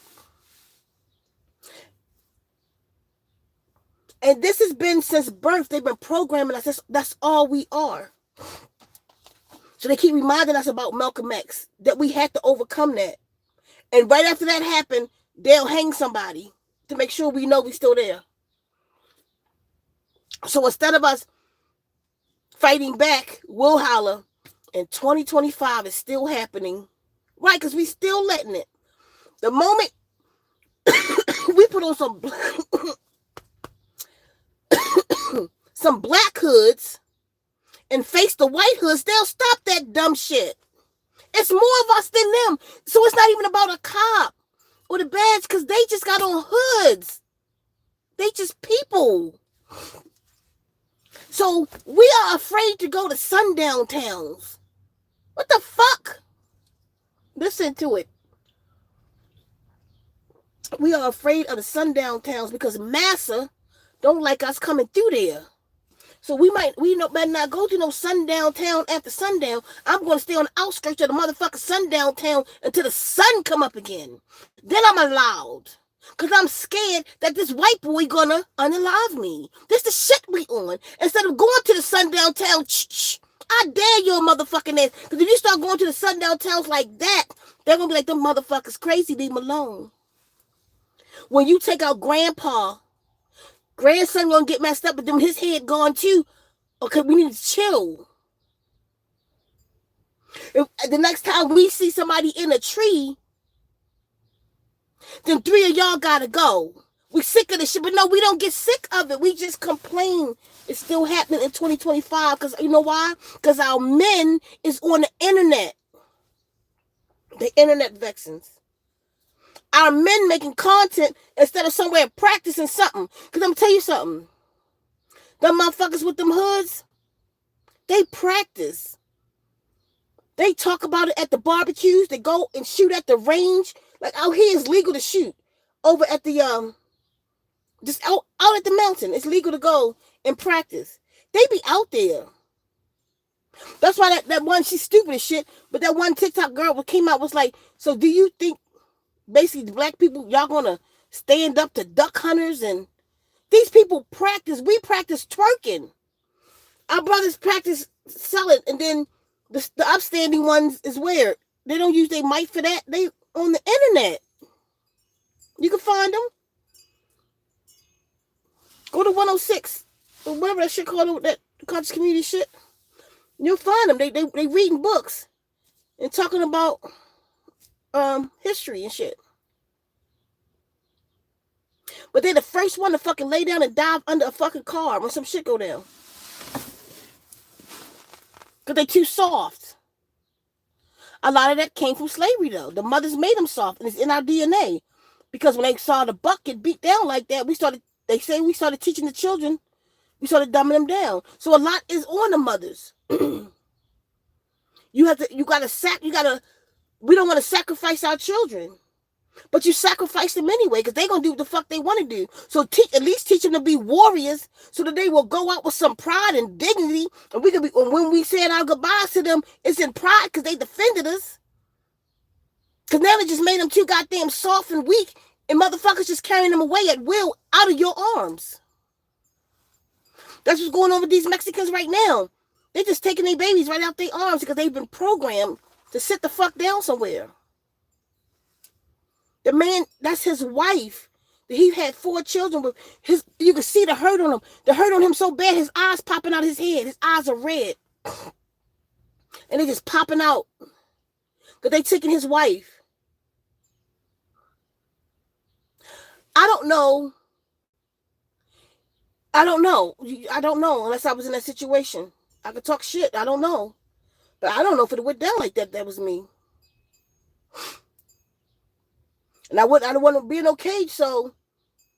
A: And this has been since birth. They've been programming us. That's all we are. So they keep reminding us about Malcolm X, that we had to overcome that. And right after that happened, they'll hang somebody to make sure we know we're still there. So instead of us fighting back, we'll holler. And 2025 is still happening. Right, because we still letting it. The moment we put on some black hoods and face the white hoods, they'll stop that dumb shit. It's more of us than them. So it's not even about a cop or the badge, because they just got on hoods. They just people. So we are afraid to go to sundown towns. What the fuck? Listen to it. We are afraid of the sundown towns because massa don't like us coming through there. So we better not go to no sundown town after sundown. I'm going to stay on the outskirts of the motherfucking sundown town until the sun come up again. Then I'm allowed. Because I'm scared that this white boy gonna unalive me. This the shit we on. Instead of going to the sundown town, I dare your motherfucking ass. Because if you start going to the sundown towns like that, they're going to be like, them motherfuckers crazy, leave them alone. When you take out grandpa, grandson gonna get messed up, but then his head gone too. Okay, we need to chill. If the next time we see somebody in a tree, then 3 of y'all gotta go. We sick of this shit, but no, we don't get sick of it. We just complain. It's still happening in 2025 because you know why? Because our men is on the internet. The internet vexings. Our men making content instead of somewhere practicing something. Because I'm going to tell you something. Them motherfuckers with them hoods, they practice. They talk about it at the barbecues. They go and shoot at the range. Like out here, it's legal to shoot. Over at the, just out at the mountain. It's legal to go and practice. They be out there. That's why that one, she's stupid as shit. But that one TikTok girl came out was like, so do you think basically black people, y'all gonna stand up to duck hunters? And these people practice. We practice twerking. Our brothers practice selling. And then the upstanding ones is where they don't use their mic for that. They on the internet. You can find them. Go to 106 or whatever that shit called, that conscious community shit. You'll find them. They reading books and talking about history and shit. But they're the first one to fucking lay down and dive under a fucking car when some shit go down. Because they too soft. A lot of that came from slavery, though. The mothers made them soft, and it's in our DNA. Because when they saw the buck get beat down like that, we started teaching the children. We started dumbing them down. So a lot is on the mothers. We don't want to sacrifice our children. But you sacrifice them anyway, because they're going to do what the fuck they want to do. So at least teach them to be warriors so that they will go out with some pride and dignity. And when we said our goodbyes to them, it's in pride because they defended us. Because now they just made them too goddamn soft and weak, and motherfuckers just carrying them away at will out of your arms. That's what's going on with these Mexicans right now. They're just taking their babies right out their arms because they've been programmed to sit the fuck down somewhere. The man, that's his wife. He had 4 children with his. You can see the hurt on him. The hurt on him so bad, his eyes popping out of his head. His eyes are red. And they just popping out. Because they taking his wife. I don't know unless I was in that situation. I could talk shit. I don't know. But I don't know if it went down like that. That was me. And I don't want to be in no cage, so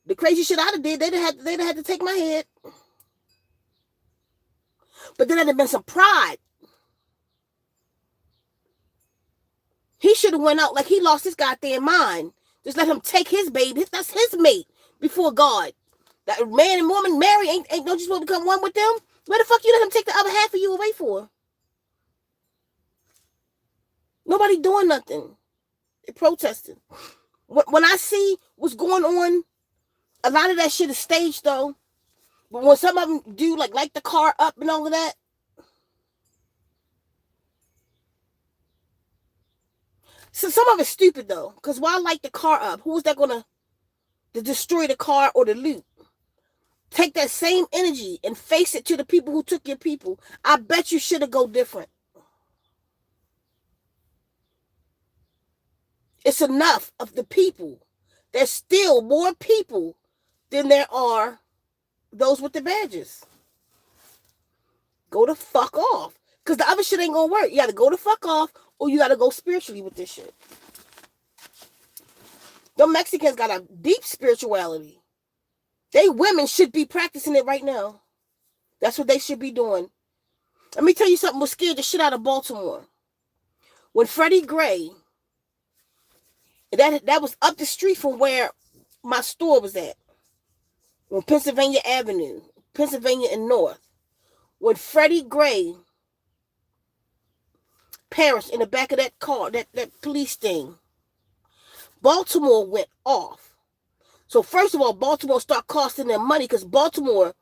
A: the crazy shit I'd have did, they'd have had to take my head. But then there'd have been some pride. He should have went out like he lost his goddamn mind. Just let him take his baby. That's his mate before God. That man and woman marry ain't don't you supposed to become one with them? Where the fuck you let him take the other half of you away for? Nobody doing nothing. They protesting. When I see what's going on, a lot of that shit is staged though. But when some of them do like the car up and all of that, so some of it's stupid though. Because why light the car up? Who is that gonna destroy the car or the loot? Take that same energy and face it to the people who took your people. I bet you should have go different. It's enough of the people. There's still more people than there are those with the badges. Go the fuck off. Because the other shit ain't gonna work. You gotta go the fuck off or you gotta go spiritually with this shit. The Mexicans got a deep spirituality. They women should be practicing it right now. That's what they should be doing. Let me tell you something what scared the shit out of Baltimore. When Freddie Gray, that was up the street from where my store was at. On Pennsylvania Avenue, Pennsylvania and North. when Freddie Gray perished in the back of that car, that police thing, Baltimore went off. So first of all, Baltimore started costing them money because Baltimore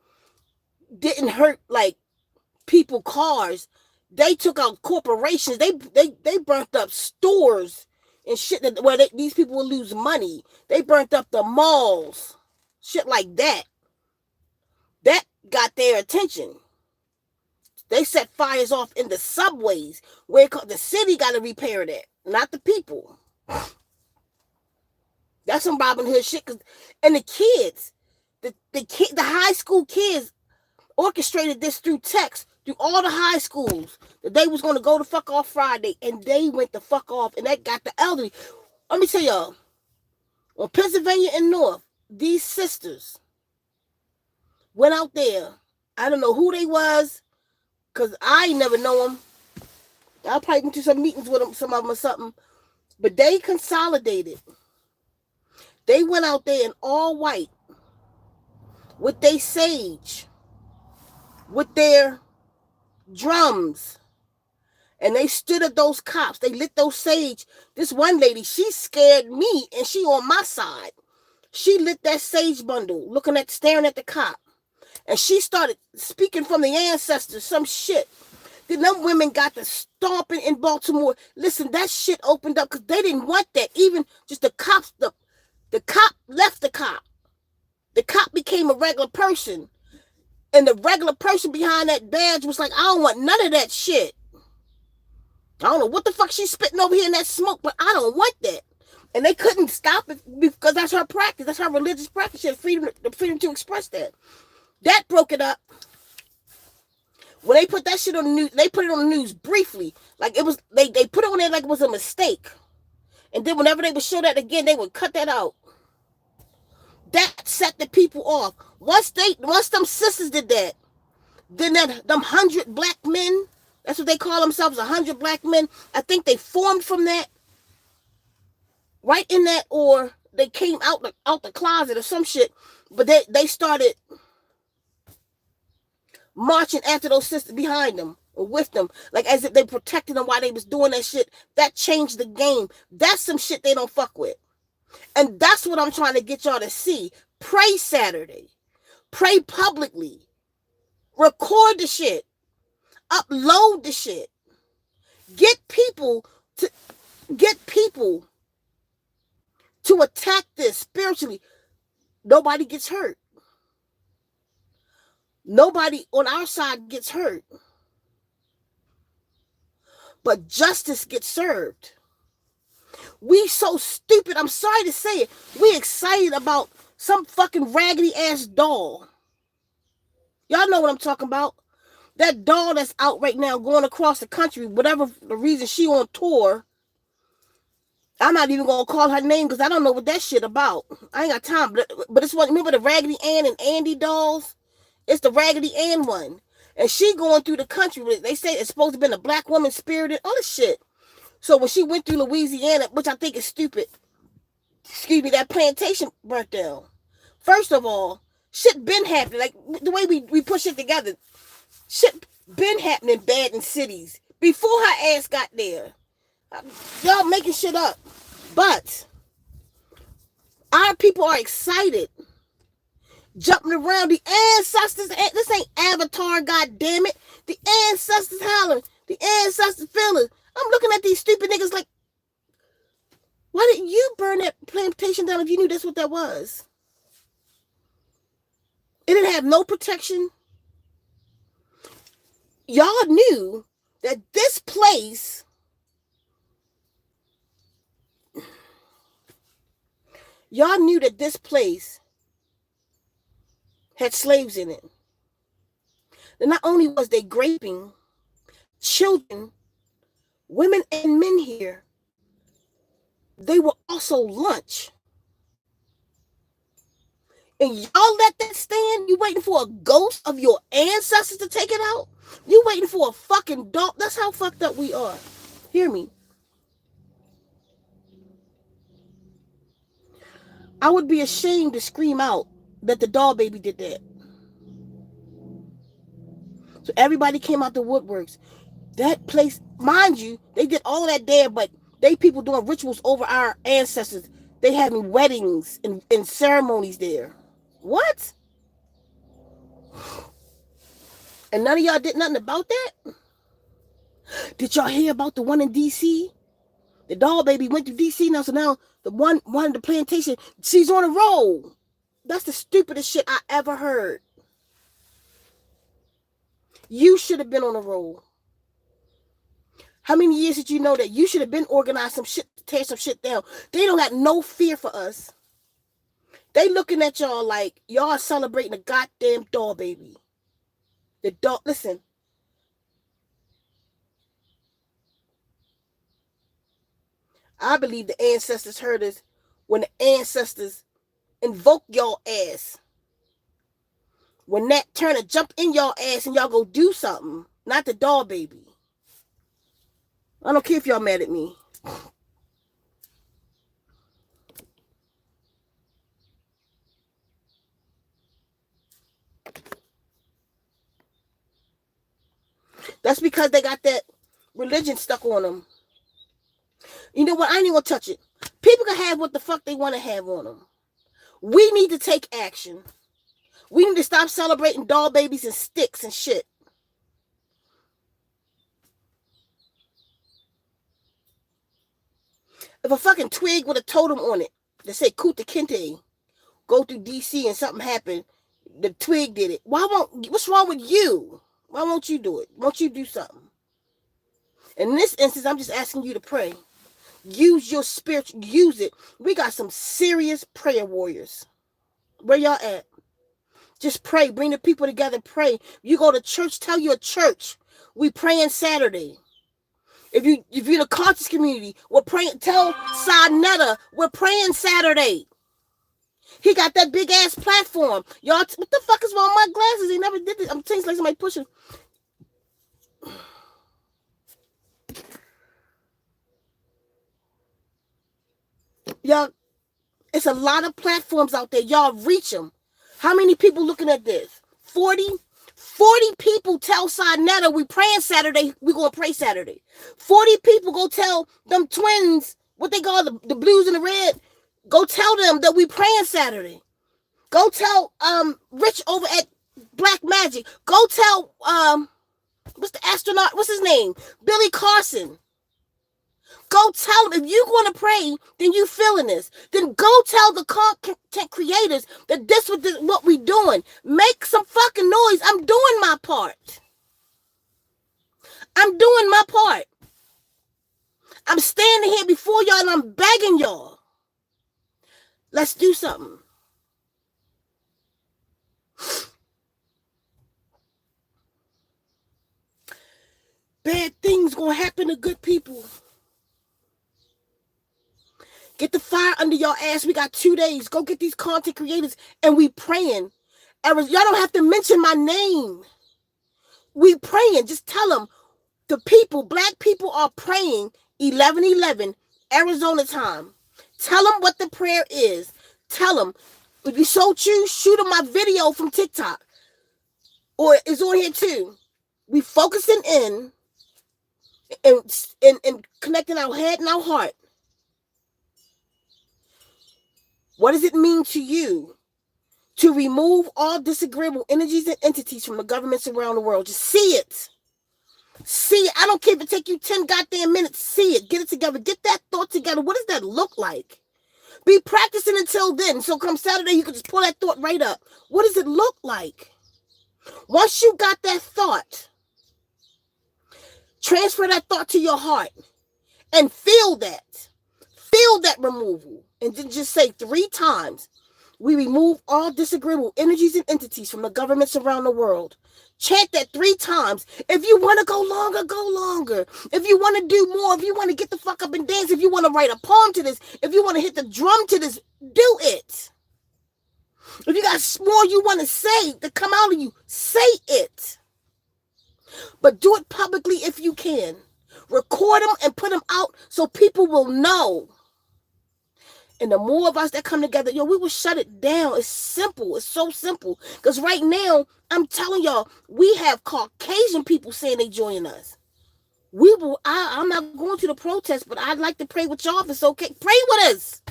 A: didn't hurt like people cars. They took out corporations. They burnt up stores and shit where these people would lose money. They burnt up the malls, shit like that. That got their attention. They set fires off in the subways where the city got to repair that, not the people. That's some Robin Hood shit. And the kids, the high school kids orchestrated this through text, through all the high schools, that they was going to go the fuck off Friday, and they went the fuck off, and that got the elderly. Let me tell y'all, on Pennsylvania and North, these sisters went out there. I don't know who they was, because I ain't never know them. I probably went to some meetings with them, some of them or something, but they consolidated. They went out there in all white with their sage, with their drums, and they stood at those cops. They lit those sage. This one lady, she scared me, and she on my side. She lit that sage bundle, staring at the cop, and she started speaking from the ancestors, some shit. Then them women got to stomping in Baltimore. Listen, that shit opened up because they didn't want that. Even just the cops, the cop left the cop. The cop became a regular person. And the regular person behind that badge was like, I don't want none of that shit. I don't know what the fuck she's spitting over here in that smoke, but I don't want that. And they couldn't stop it because that's her practice. That's her religious practice. She had the freedom to express that. That broke it up. When they put that shit on the news, they put it on the news briefly. Like it was, they put it on there like it was a mistake. And then whenever they would show that again, they would cut that out. That set the people off. Once them sisters did that, then them 100 black men, that's what they call themselves, 100 black men. I think they formed from that, right in that, or they came out the closet or some shit. But they started marching after those sisters behind them or with them, like as if they protected them while they was doing that shit. That changed the game. That's some shit they don't fuck with. And that's what I'm trying to get y'all to see. Pray Saturday. Pray publicly. Record the shit. Upload the shit. Get people to attack this spiritually. Nobody gets hurt. Nobody on our side gets hurt. But justice gets served. We so stupid. I'm sorry to say it. We excited about some fucking raggedy ass doll. Y'all know what I'm talking about. That doll that's out right now going across the country, whatever the reason she on tour. I'm not even going to call her name because I don't know what that shit about. I ain't got time. But it's what, remember the Raggedy Ann and Andy dolls? It's the Raggedy Ann one. And she going through the country. They say it's supposed to have been a black woman spirited, all this shit. So when she went through Louisiana, which I think is stupid, that plantation burnt down. First of all, shit been happening. Like the way we push it together, shit been happening bad in cities before her ass got there. Y'all making shit up. But our people are excited. Jumping around, the ancestors. This ain't Avatar, goddammit. The ancestors hollering. The ancestors feeling. I'm looking at these stupid niggas like, why didn't you burn that plantation down if you knew that's what that was? It didn't have no protection. Y'all knew that this place had slaves in it. And not only was they raping children, women and men here, they were also lunch. And y'all let that stand? You waiting for a ghost of your ancestors to take it out? You waiting for a fucking dog? That's how fucked up we are. Hear me. I would be ashamed to scream out that the doll baby did that. So everybody came out the woodworks. That place, mind you, they did all of that there, but they people doing rituals over our ancestors. They having weddings and ceremonies there. What? And none of y'all did nothing about that? Did y'all hear about the one in D.C.? The doll baby went to D.C. now, so now the one in the plantation, she's on a roll. That's the stupidest shit I ever heard. You should have been on a roll. How many years did you know that you should have been organized some shit to tear some shit down? They don't got no fear for us. They looking at y'all like y'all are celebrating a goddamn doll baby. The doll, listen. I believe the ancestors heard us when the ancestors invoke y'all ass. When Nat Turner jump in y'all ass and y'all go do something. Not the doll baby. I don't care if y'all mad at me. That's because they got that religion stuck on them. You know what? I ain't even gonna touch it. People can have what the fuck they want to have on them. We need to take action. We need to stop celebrating doll babies and sticks and shit. If a fucking twig with a totem on it that say Kuta Kinte go through DC and something happened, the twig did it. What's wrong with you? Why won't you do it? Won't you do something? In this instance, I'm just asking you to pray. Use your spiritual, use it. We got some serious prayer warriors. Where y'all at? Just pray. Bring the people together. Pray. You go to church, tell your church. We praying Saturday. If you're in a conscious community, we're praying. Tell Sinetta we're praying Saturday. He got that big ass platform. Y'all, what the fuck is wrong with my glasses? They never did this. I'm saying it's like somebody pushing. Y'all, it's a lot of platforms out there. Y'all reach them. How many people looking at this? 40? 40 people tell Sinetta we praying Saturday. We gonna pray Saturday. 40 people go tell them twins, what they call the blues and the red. Go tell them that we praying Saturday. Go tell Rich over at Black Magic. Go tell what's the astronaut? What's his name? Billy Carson. Go tell them, if you're going to pray, then you feeling this. Then go tell the content creators that this is what we doing. Make some fucking noise. I'm doing my part. I'm doing my part. I'm standing here before y'all and I'm begging y'all. Let's do something. Bad things going to happen to good people. Get the fire under your ass. We got 2 days. Go get these content creators and we praying. Y'all don't have to mention my name. We praying. Just tell them the people, black people are praying 11:11 Arizona time. Tell them what the prayer is. Tell them. If you so choose, shoot them my video from TikTok. Or it's on here too. We focusing in and connecting our head and our heart. What does it mean to you to remove all disagreeable energies and entities from the governments around the world? Just see it. See it. I don't care if it take you 10 goddamn minutes. See it. Get it together. Get that thought together. What does that look like? Be practicing until then. So come Saturday, you can just pull that thought right up. What does it look like? Once you got that thought, transfer that thought to your heart and feel that. Feel that removal. And then just say 3 times, we remove all disagreeable energies and entities from the governments around the world. Chant that 3 times. If you want to go longer, go longer. If you want to do more, if you want to get the fuck up and dance, if you want to write a poem to this, if you want to hit the drum to this, do it. If you got more you want to say to come out of you, say it. But do it publicly if you can. Record them and put them out so people will know. And the more of us that come together, yo, we will shut it down. It's simple. It's so simple. Because right now, I'm telling y'all, we have Caucasian people saying they joining us. We will. I'm not going to the protest, but I'd like to pray with y'all if it's okay. Pray with us.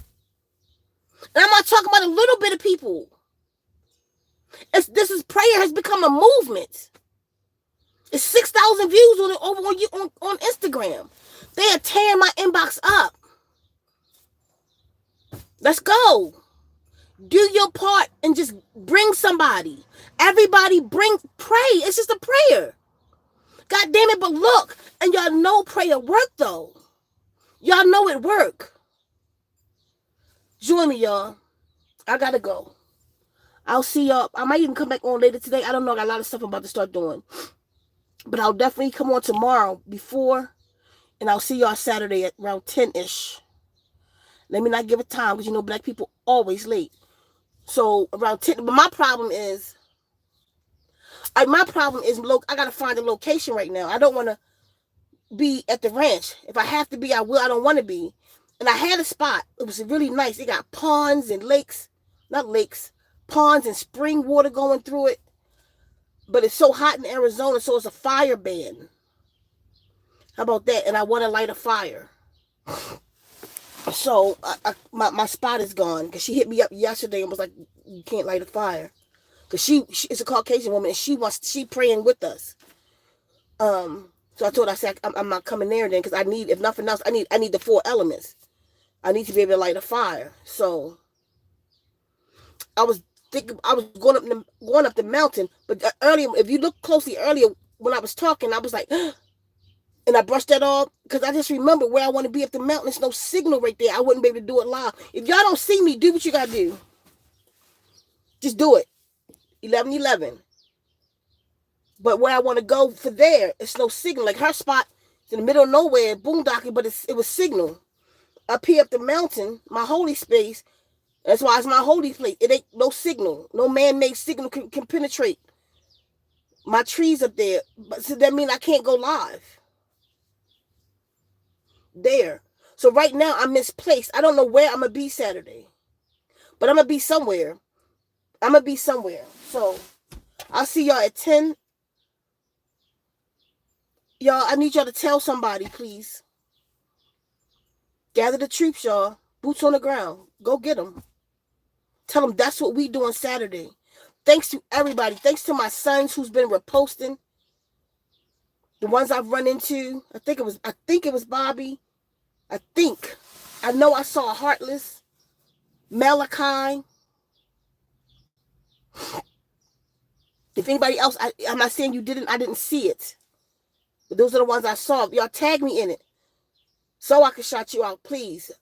A: And I'm not talking about a little bit of people. This is prayer has become a movement. It's 6,000 views on it over on Instagram. They are tearing my inbox up. Let's go. Do your part and just bring somebody. Everybody pray. It's just a prayer. God damn it, but look. And y'all know prayer work though. Y'all know it work. Join me, y'all. I gotta go. I'll see y'all. I might even come back on later today. I don't know. I got a lot of stuff I'm about to start doing. But I'll definitely come on tomorrow before. And I'll see y'all Saturday at around 10-ish. Let me not give it time because you know black people always late. So around 10. But my problem is I gotta find a location right now. I don't want to be at the ranch. If I have to be, I will. I don't want to be. And I had a spot. It was really nice. It got ponds and lakes, not lakes, ponds and spring water going through it. But it's so hot in Arizona, so it's a fire ban. How about that? And I want to light a fire. So my spot is gone because she hit me up yesterday and was like, "You can't light a fire," because she is a Caucasian woman and she praying with us. So I told her, I said, I'm not coming there then because I need, if nothing else, I need the 4 elements. I need to be able to light a fire. So I was going up the mountain, but earlier, if you look closely earlier when I was talking, I was like, and I brushed that off because I just remember where I want to be up the mountain. There's no signal right there. I wouldn't be able to do it live. If y'all don't see me, do what you gotta do. Just do it. 11:11. But where I want to go for there, it's no signal. Like her spot is in the middle of nowhere, boondocking, but it was signal. Up here up the mountain, my holy space, that's why it's my holy place. It ain't no signal. No man-made signal can penetrate my trees up there. But so that means I can't go live there. So right now I'm misplaced. I don't know where I'm going to be Saturday. But I'm going to be somewhere. So I'll see y'all at 10. Y'all, I need y'all to tell somebody, please. Gather the troops, y'all. Boots on the ground. Go get them. Tell them that's what we do on Saturday. Thanks to everybody. Thanks to my sons who's been reposting. The ones I've run into. I think it was Bobby. I know I saw Heartless. Malachi. If anybody else, I'm not saying you didn't. I didn't see it. But those are the ones I saw. Y'all tag me in it. So I can shout you out, please.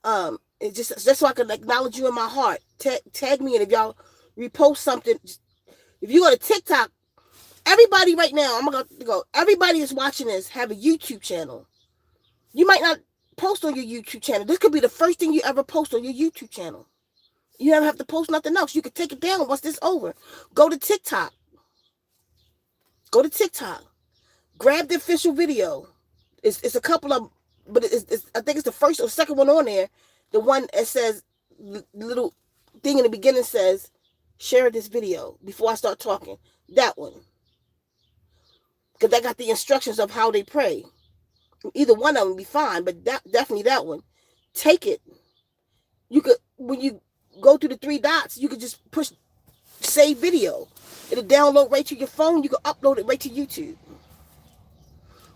A: It's just so I can acknowledge you in my heart. Tag me in if y'all repost something. If you go to TikTok, everybody right now, I'm gonna go. Everybody is watching this have a YouTube channel. You might not post on your YouTube channel. This could be the first thing you ever post on your YouTube channel. You never have to post nothing else. You can take it down once this over. Go to TikTok. Grab the official video. It's a couple of, but I think it's the first or second one on there. The one that says, the little thing in the beginning says, share this video before I start talking. That one. Because I got the instructions of how they pray. Either one of them would be fine, but definitely that one. Take it. You could, when you go through the 3 dots, you could just push save video. It'll download right to your phone. You can upload it right to YouTube.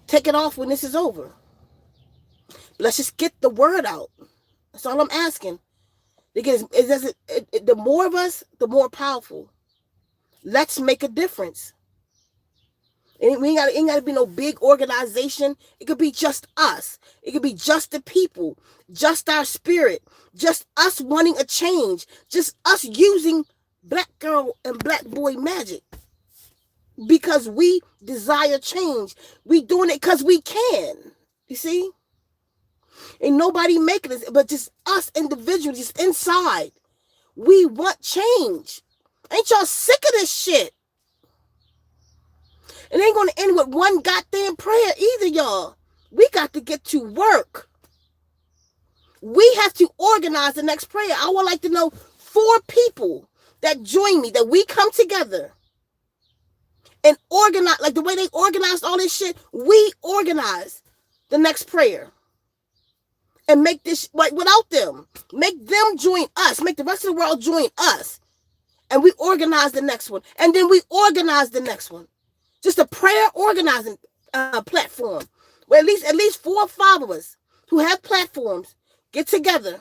A: Take it off when this is over. Let's just get the word out. That's all I'm asking. Because the more of us, the more powerful. Let's make a difference. And we ain't got to be no big organization. It could be just us. It could be just the people, just our spirit, just us wanting a change, just us using black girl and black boy magic. Because we desire change. We doing it because we can. You see? Ain't nobody making this, but just us individuals, just inside. We want change. Ain't y'all sick of this shit? It ain't going to end with one goddamn prayer either, y'all. We got to get to work. We have to organize the next prayer. I would like to know 4 people that join me, that we come together and organize, like the way they organized all this shit, we organize the next prayer. And make this, like, without them, make them join us, make the rest of the world join us. And we organize the next one. And then we organize the next one. Just a prayer organizing platform where at least 4 or 5 of us who have platforms get together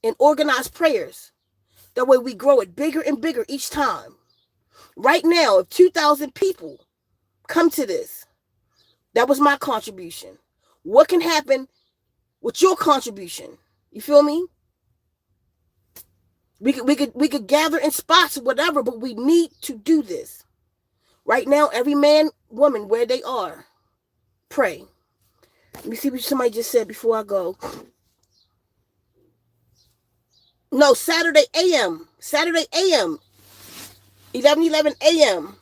A: and organize prayers. That way we grow it bigger and bigger each time. Right now, if 2,000 people come to this, that was my contribution. What can happen with your contribution? You feel me? We could gather in spots or whatever, but we need to do this. Right now, every man, woman, where they are, pray. Let me see what somebody just said before I go. No, Saturday AM. Saturday AM. 11:11 AM.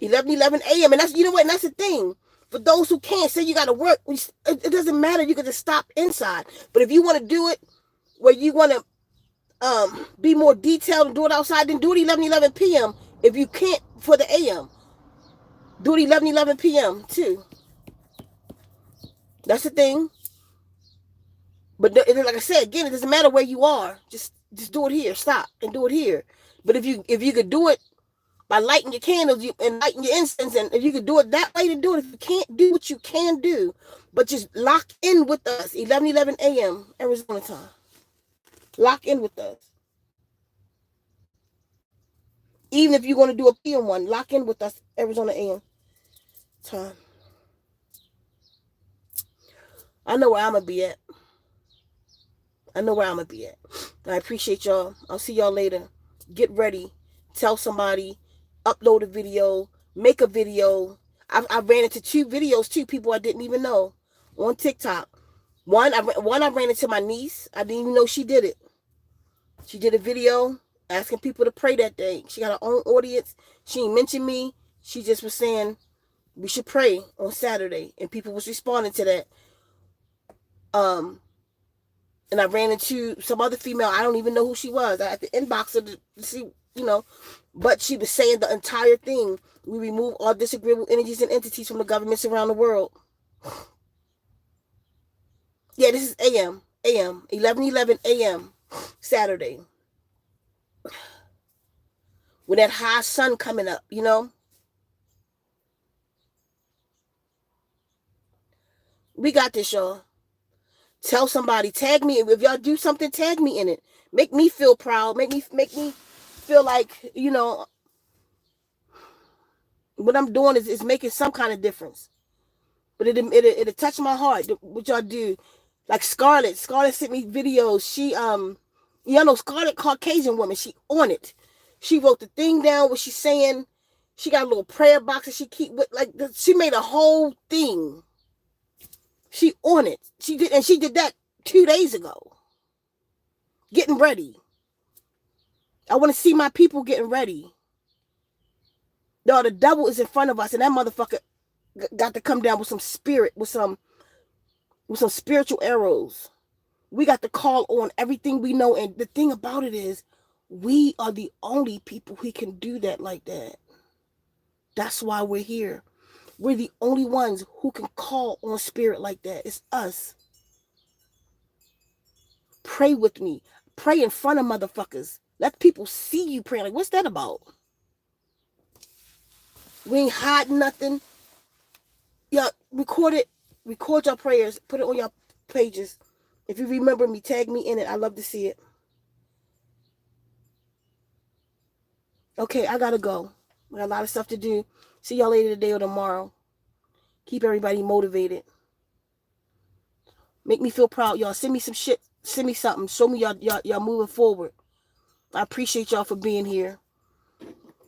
A: 11:11 AM. And that's, you know what, and that's the thing. For those who can't, say you got to work, it doesn't matter. You can just stop inside. But if you want to do it where you want to be more detailed and do it outside, then do it 11:11 p.m. If you can't for the AM, do it 11:11 p.m. too. That's the thing. But like I said, again, it doesn't matter where you are. Just do it here. Stop and do it here. But if you could do it by lighting your candles and lighting your incense, and if you could do it that way, to do it. If you can't do what you can do, but just lock in with us, 11:11 a.m. Arizona time. Lock in with us. Even if you're going to do a PM one, lock in with us, Arizona AM time. I know where I'm going to be at. I know where I'm going to be at. I appreciate y'all. I'll see y'all later. Get ready. Tell somebody. Upload a video. Make a video. I ran into 2 videos, 2 people I didn't even know on TikTok. One I ran into my niece. I didn't even know she did it. She did a video asking people to pray that day. She got her own audience. She didn't mention me. She just was saying we should pray on Saturday, and people was responding to that. And I ran into some other female. I don't even know who she was. I had to inbox her to see, but she was saying the entire thing. We remove all disagreeable energies and entities from the governments around the world. Yeah, this is AM. 11:11 AM. Saturday. With that high sun coming up, We got this, y'all. Tell somebody. Tag me. If y'all do something, tag me in it. Make me feel proud. Make me feel like, what I'm doing is making some kind of difference. But it'll touch my heart, what y'all do. Like Scarlett sent me videos. She, y'all know Scarlett, Caucasian woman, she on it. She wrote the thing down, what she's saying. She got a little prayer box that she keep with, she made a whole thing. She on it. She did that 2 days ago. Getting ready. I want to see my people getting ready. No, the devil is in front of us, and that motherfucker got to come down with some spirit, with some spiritual arrows. We got to call on everything we know, and the thing about it is, we are the only people who can do that like that. That's why we're here. We're the only ones who can call on spirit like that. It's us. Pray with me. Pray in front of motherfuckers. Let people see you praying. Like, what's that about? We ain't hiding nothing. Y'all record it. Record your prayers. Put it on your pages. If you remember me, tag me in it. I love to see it. Okay, I gotta go. I got a lot of stuff to do. See y'all later today or tomorrow. Keep everybody motivated. Make me feel proud, y'all. Send me some shit. Send me something. Show me y'all moving forward. I appreciate y'all for being here.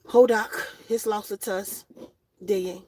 A: Hodak, his loss of tuss. Day.